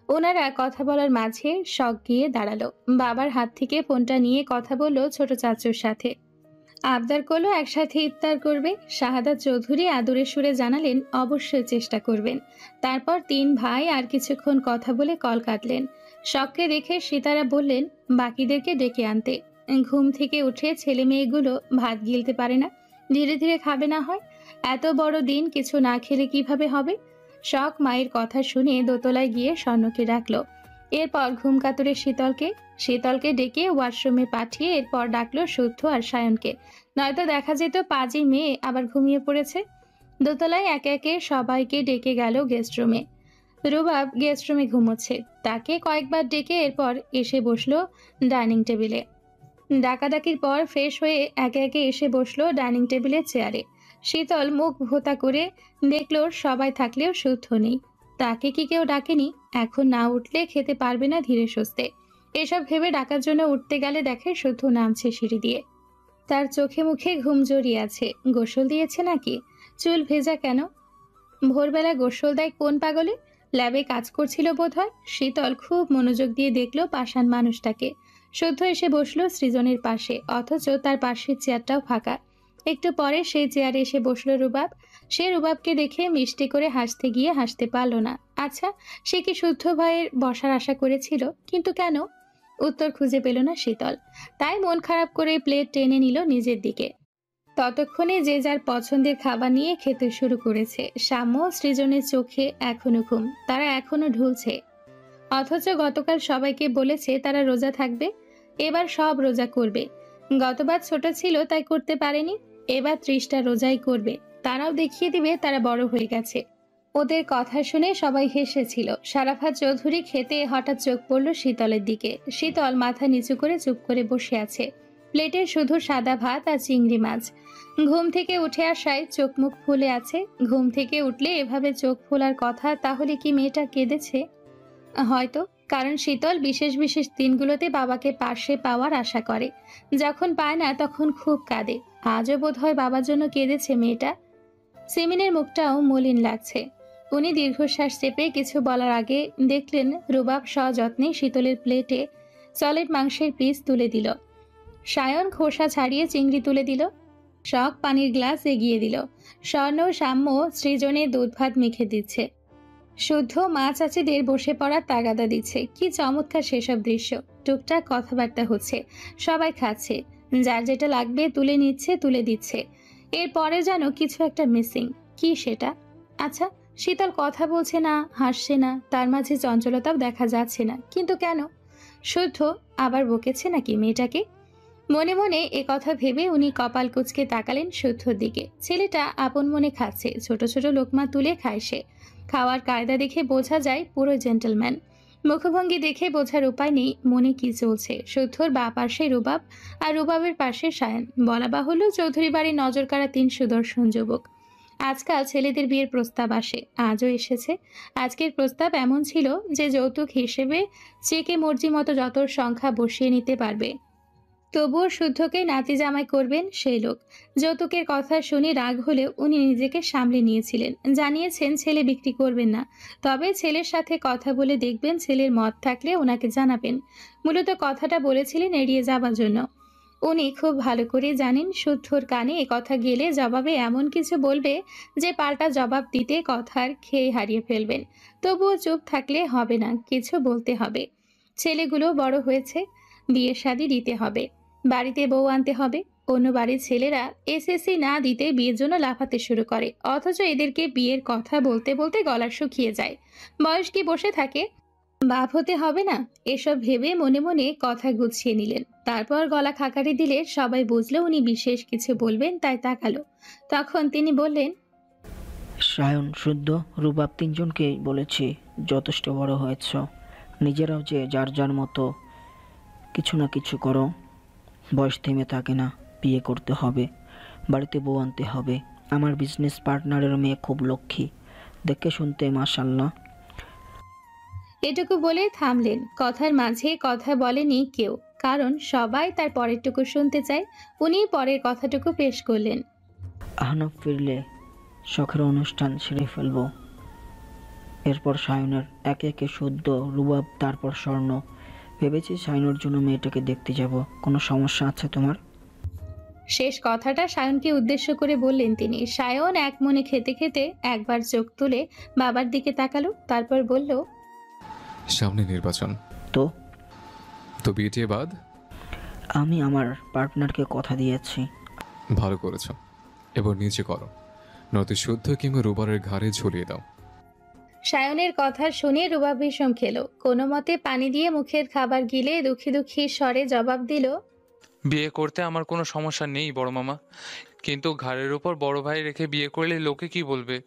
ওনারা কথা বলার মাঝে শখ গিয়ে দাঁড়ালো। বাবার হাত থেকে ফোনটা নিয়ে কথা বলল ছোট চাচুর সাথে। আবদার করলো একসাথে ইফতার করবে। শাহাদাত চৌধুরী আদরের সুরে জানালেন অবশ্যই চেষ্টা করবেন। তারপর 3 ভাই আর কিছুক্ষণ কথা বলে কল কাটলেন। শখকে দেখে সীতারা বললেন বাকিদেরকে ডেকে আনতে। ঘুম থেকে উঠে ছেলে মেয়েগুলো ভাত গিলতে পারে না, ধীরে ধীরে খাবে না হয়। এত বড় দিন কিছু না খেলে কিভাবে হবে? শখ মায়ের কথা শুনে দোতলায় গিয়ে স্বর্ণকে ডাকলো। এরপর ঘুম কাতুরে শীতলকে ডেকে ওয়াশরুমে পাঠিয়ে এরপর ডাকলো শুদ্ধ আর সায়নকে। নয়তো দেখা যেত পাজি মেয়ে আবার ঘুমিয়ে পড়েছে। দোতলায় একে একে সবাইকে ডেকে গেল গেস্ট রুমে। রুবাব গেস্ট রুমে ঘুমোচ্ছে। তাকে কয়েকবার ডেকে এরপর এসে বসলো ডাইনিং টেবিলে। ডাকাডাকির পর ফ্রেশ হয়ে একে একে এসে বসলো ডাইনিং টেবিলের চেয়ারে। শীতল মুখ ভোতা করে দেখলো সবাই থাকলেও শুদ্ধ নেই। তাকে কি কেউ ডাকেনি? এখন না উঠলে খেতে পারবে না ধীরে সুস্থে। এসব ভেবে ডাকার জন্য উঠতে গেলে দেখে শুদ্ধ নামছে সিঁড়ি দিয়ে। তার চোখে মুখে ঘুম জড়িয়ে আছে। গোসল দিয়েছে নাকি? চুল ভেজা কেন? ভোরবেলা গোসল দেয় কোন পাগলে? ল্যাবে কাজ করছিল বোধহয়। শীতল খুব মনোযোগ দিয়ে দেখলো পাষাণ মানুষটাকে। শুদ্ধ এসে বসলো সৃজনের পাশে, অথচ তার পাশের চেয়ারটাও ফাঁকা। একটু পরে সেই চেয়ারে এসে বসলো রুবাব। সে রুবাবকে দেখে মিষ্টি করে হাসতে গিয়ে হাসতে পারল না। আচ্ছা, সে কি শুদ্ধ ভাইয়ের বসার আশা করেছিল? কিন্তু কেন? উত্তর খুঁজে পেল না শীতল। তাই মন খারাপ করে প্লেট টেনে নিল নিজের দিকে। ততক্ষণে যে যার পছন্দের খাবার নিয়ে খেতে শুরু করেছে। সাম্য সৃজনের চোখে এখনো ঘুম, তারা এখনো ঢুলছে। অথচ গতকাল সবাইকে বলেছে তারা রোজা থাকবে, এবার সব রোজা করবে। গতবার ছোট ছিল তাই করতে পারেনি, এবার 30টা রোজাই করবে। তারাও দেখিয়ে দিবে তারা বড় হয়ে গেছে। ওদের কথা শুনে সবাই হেসেছিল। সারাফাত চৌধুরী খেতে হঠাৎ চোখ পড়ল শীতলের দিকে। শীতল মাথা নিচু করে চুপ করে বসে আছে। প্লেটে শুধু সাদা ভাত আর চিংড়ি মাছ। ঘুম থেকে উঠে আসায় চোখ মুখ ফুলে আছে। ঘুম থেকে উঠলে এভাবে চোখ ফোলার কথা। তাহলে কি মেয়েটা কেঁদেছে? হয়তো, কারণ শীতল বিশেষ বিশেষ দিনগুলোতে বাবাকে পাশে পাওয়ার আশা করে। যখন পায় না তখন খুব কাঁদে। আজও বোধহয় বাবার জন্য কেঁদেছে মেয়েটা। সিমিনের মুখটাও মলিন লাগছে। উনি দীর্ঘশ্বাস চেপে কিছু বলার আগে দেখলেন রুবাব সযত্নে শীতলের প্লেটে সলিড মাংসের পিস তুলে দিল। সায়ন খোসা ছাড়িয়ে চিংড়ি তুলে দিল। শখ পানির গ্লাস এগিয়ে দিল। স্বর্ণ সাম্য সৃজনে দুধ ভাত মেখে দিচ্ছে। শুদ্ধ মা চাচিদের বসে পড়ার তাগাদা দিচ্ছে। কি চমৎকার সেসব দৃশ্য। টুকটাক কথাবার্তা হচ্ছে, সবাই খাচ্ছে, যার যেটা লাগবে তুলে নিচ্ছে, তুলে দিচ্ছে। এরপরে যেন কিছু একটা মিসিং। কি সেটা? আচ্ছা, শীতল কথা বলছে না, হাসছে না, তার মাঝে চঞ্চলতাও দেখা যাচ্ছে না, কিন্তু কেন? শুদ্ধ আবার বকেছে নাকি মেয়েটাকে? মনে মনে এ কথা ভেবে উনি কপাল কুঁচকে তাকালেন শুদ্ধর দিকে। ছেলেটা আপন মনে খাচ্ছে, ছোট ছোট লোকমা তুলে খায় সে। খাওয়ার কায়দা দেখে বোঝা যায় পুরো জেন্টলম্যান। মুখভঙ্গি দেখে বোঝার উপায় নেই মনে কি চলছে। শুদ্ধর বা পাশে রুবাব আর রুবাবের পাশে সায়ন। বলা বাহুল্য চৌধুরী বাড়ির নজর কাড়া 3 সুদর্শন যুবক। আজকাল ছেলেদের বিয়ের প্রস্তাব আসে, আজও এসেছে। আজকের প্রস্তাব এমন ছিল যে যৌতুক হিসেবে চেকে মর্জি মতো যত সংখ্যা বসিয়ে নিতে পারবে। তবুও শুদ্ধকে নাতি জামাই করবেন সেই লোক। যৌতুকের কথা শুনে রাগ হলেও উনি নিজেকে সামলে নিয়েছিলেন। জানিয়েছেন ছেলে বিক্রি করবেন না, তবে ছেলের সাথে কথা বলে দেখবেন, ছেলের মত থাকলে ওনাকে জানাবেন। মূলত কথাটা বলেছিলেন এড়িয়ে যাবার জন্য। উনি খুব ভালো করে জানেন শুদ্ধর কানে এ কথা গেলে জবাবে এমন কিছু বলবে যে পাল্টা জবাব দিতে কথার খেয়ে হারিয়ে ফেলবেন। তবুও চুপ থাকলে হবে না, কিছু বলতে হবে। ছেলেগুলো বড় হয়েছে, বিয়ে শাদী দিতে হবে, বাড়িতে বউ আনতে হবে। অন্য বাড়ির ছেলেরা এসএসসি না দিতে বিয়ের জন্য লাফাতে শুরু করে, অথচ এদেরকে বিয়ের কথা বলতে বলতে গলা শুকিয়ে যায়। বয়স কি বসে থাকে? বাপ হতে হবে না? এসব ভেবে মনে মনে কথা গুছিয়ে নিলেন। তারপর গলা খাকারি দিলে সবাই বুঝলো উনি বিশেষ কিছু বলবেন, তাই তাকালো। তখন তিনি বললেন, সায়ন, শুদ্ধ, রুবাব 3 জনকেই বলেছি যথেষ্ট বড় হয়েছ। নিজেরাও যে যার যার মতো কিছু না কিছু করো। বয়স থেমে থাকে না, বিয়ে করতে হবে, বাড়িতে বউ আনতে হবে। আমার বিজনেস পার্টনারের মেয়ে খুব লক্ষ্মী, দেখে শুনতে মাশাআল্লাহ। এটুকু বলে থামলেন। কথার মাঝে কথা বলেনি কেউ, কারণ সবাই তার পরেরটুকু শুনতে চায়। উনি পরের কথাটুকু পেশ করলেন। আহনাফ ফিরলে শখের অনুষ্ঠান সেরে ফেলবো। এরপর সায়নের একে একে শুদ্ধ, রুবাব, তারপর স্বর্ণ। ভেবেছি সায়নের জন্য মেয়েটাকে দেখতে যাব। কোনো সমস্যা আছে তোমার? শেষ কথাটা সায়নকে উদ্দেশ্য করে বললেন তিনি। সায়ন এক মনে খেতে খেতে একবার চোখ তুলে বাবার দিকে তাকালো, তারপর বলল, সামনে নির্বাচন, তো বিয়ে বাদ। আমি আমার পার্টনারকে কথা দিয়েছি। ভালো করেছো, এবার নিচে করো, নয়তো শুদ্ধ কিংবা রুবারের ঘাড়ে ঝুলিয়ে দাও। সায়নের কথা শুনে রুবাব বিষম খেলো। কোনো মতে পানি দিয়ে মুখের খাবার গিলে দুঃখী দুঃখী স্বরে জবাব দিল, বিয়ে করতে আমার কোনো সমস্যা নেই বড় মামা, কিন্তু ঘাড়ের উপর বড় ভাই রেখে বিয়ে করলে লোকে কি বলবে?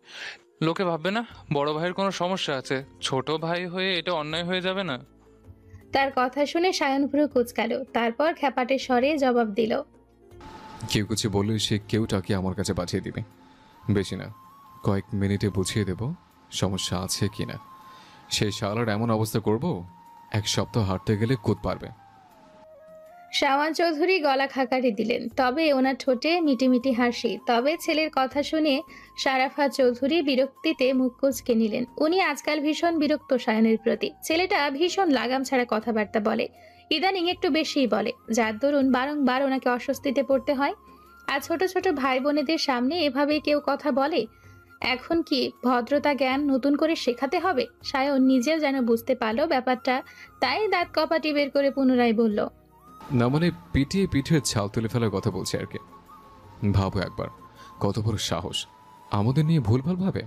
লোকে ভাববে না বড় ভাইয়ের কোনো সমস্যা আছে? ছোট ভাই হয়ে এটা অন্যায় হয়ে যাবে না? তার কথা শুনে সায়ন ভ্রু কুঁচকালো, তারপর খ্যাপাটে স্বরে জবাব দিল, কেউ কিছু বললে সে কেউটাকে আমার কাছে পাঠিয়ে দিবে। বেশি না, কয়েক মিনিটে বুঝিয়ে দেব সমস্যা আছে কিনা। সেই শালার এমন অবস্থা করব 1 সপ্তাহ হাঁটতে গেলে কুদ পারবে। শাওন চৌধুরী গলা খাকারি দিলেন, তবে ওনার ঠোঁটে মিটিমিটি হাসি। তবে ছেলের কথা শুনে সারাফা চৌধুরী বিরক্তিতে মুখ কুঁচকে নিলেন। উনি আজকাল ভীষণ বিরক্ত সায়নের প্রতি। ছেলেটা ভীষণ লাগাম ছাড়া কথাবার্তা বলে, ইদানিং একটু বেশিই বলে, যার দরুন বারংবার ওনাকে অস্বস্তিতে পড়তে হয়। আর ছোট ছোট ভাই বোনেদের সামনে এভাবে কেউ কথা বলে? এখন কি ভদ্রতা জ্ঞান নতুন করে শেখাতে হবে? সায়ন নিজেও যেন বুঝতে পারলো ব্যাপারটা, তাই দাঁত কপাটি বের করে পুনরায় বলল, না মানে পিটিয়ে পিঠের ছাল তুলে ফেলার কথা বলছি আর কি। ভাবো একবার, কত বড় সাহস আমাদের নিয়ে ভুলভাল ভাবে।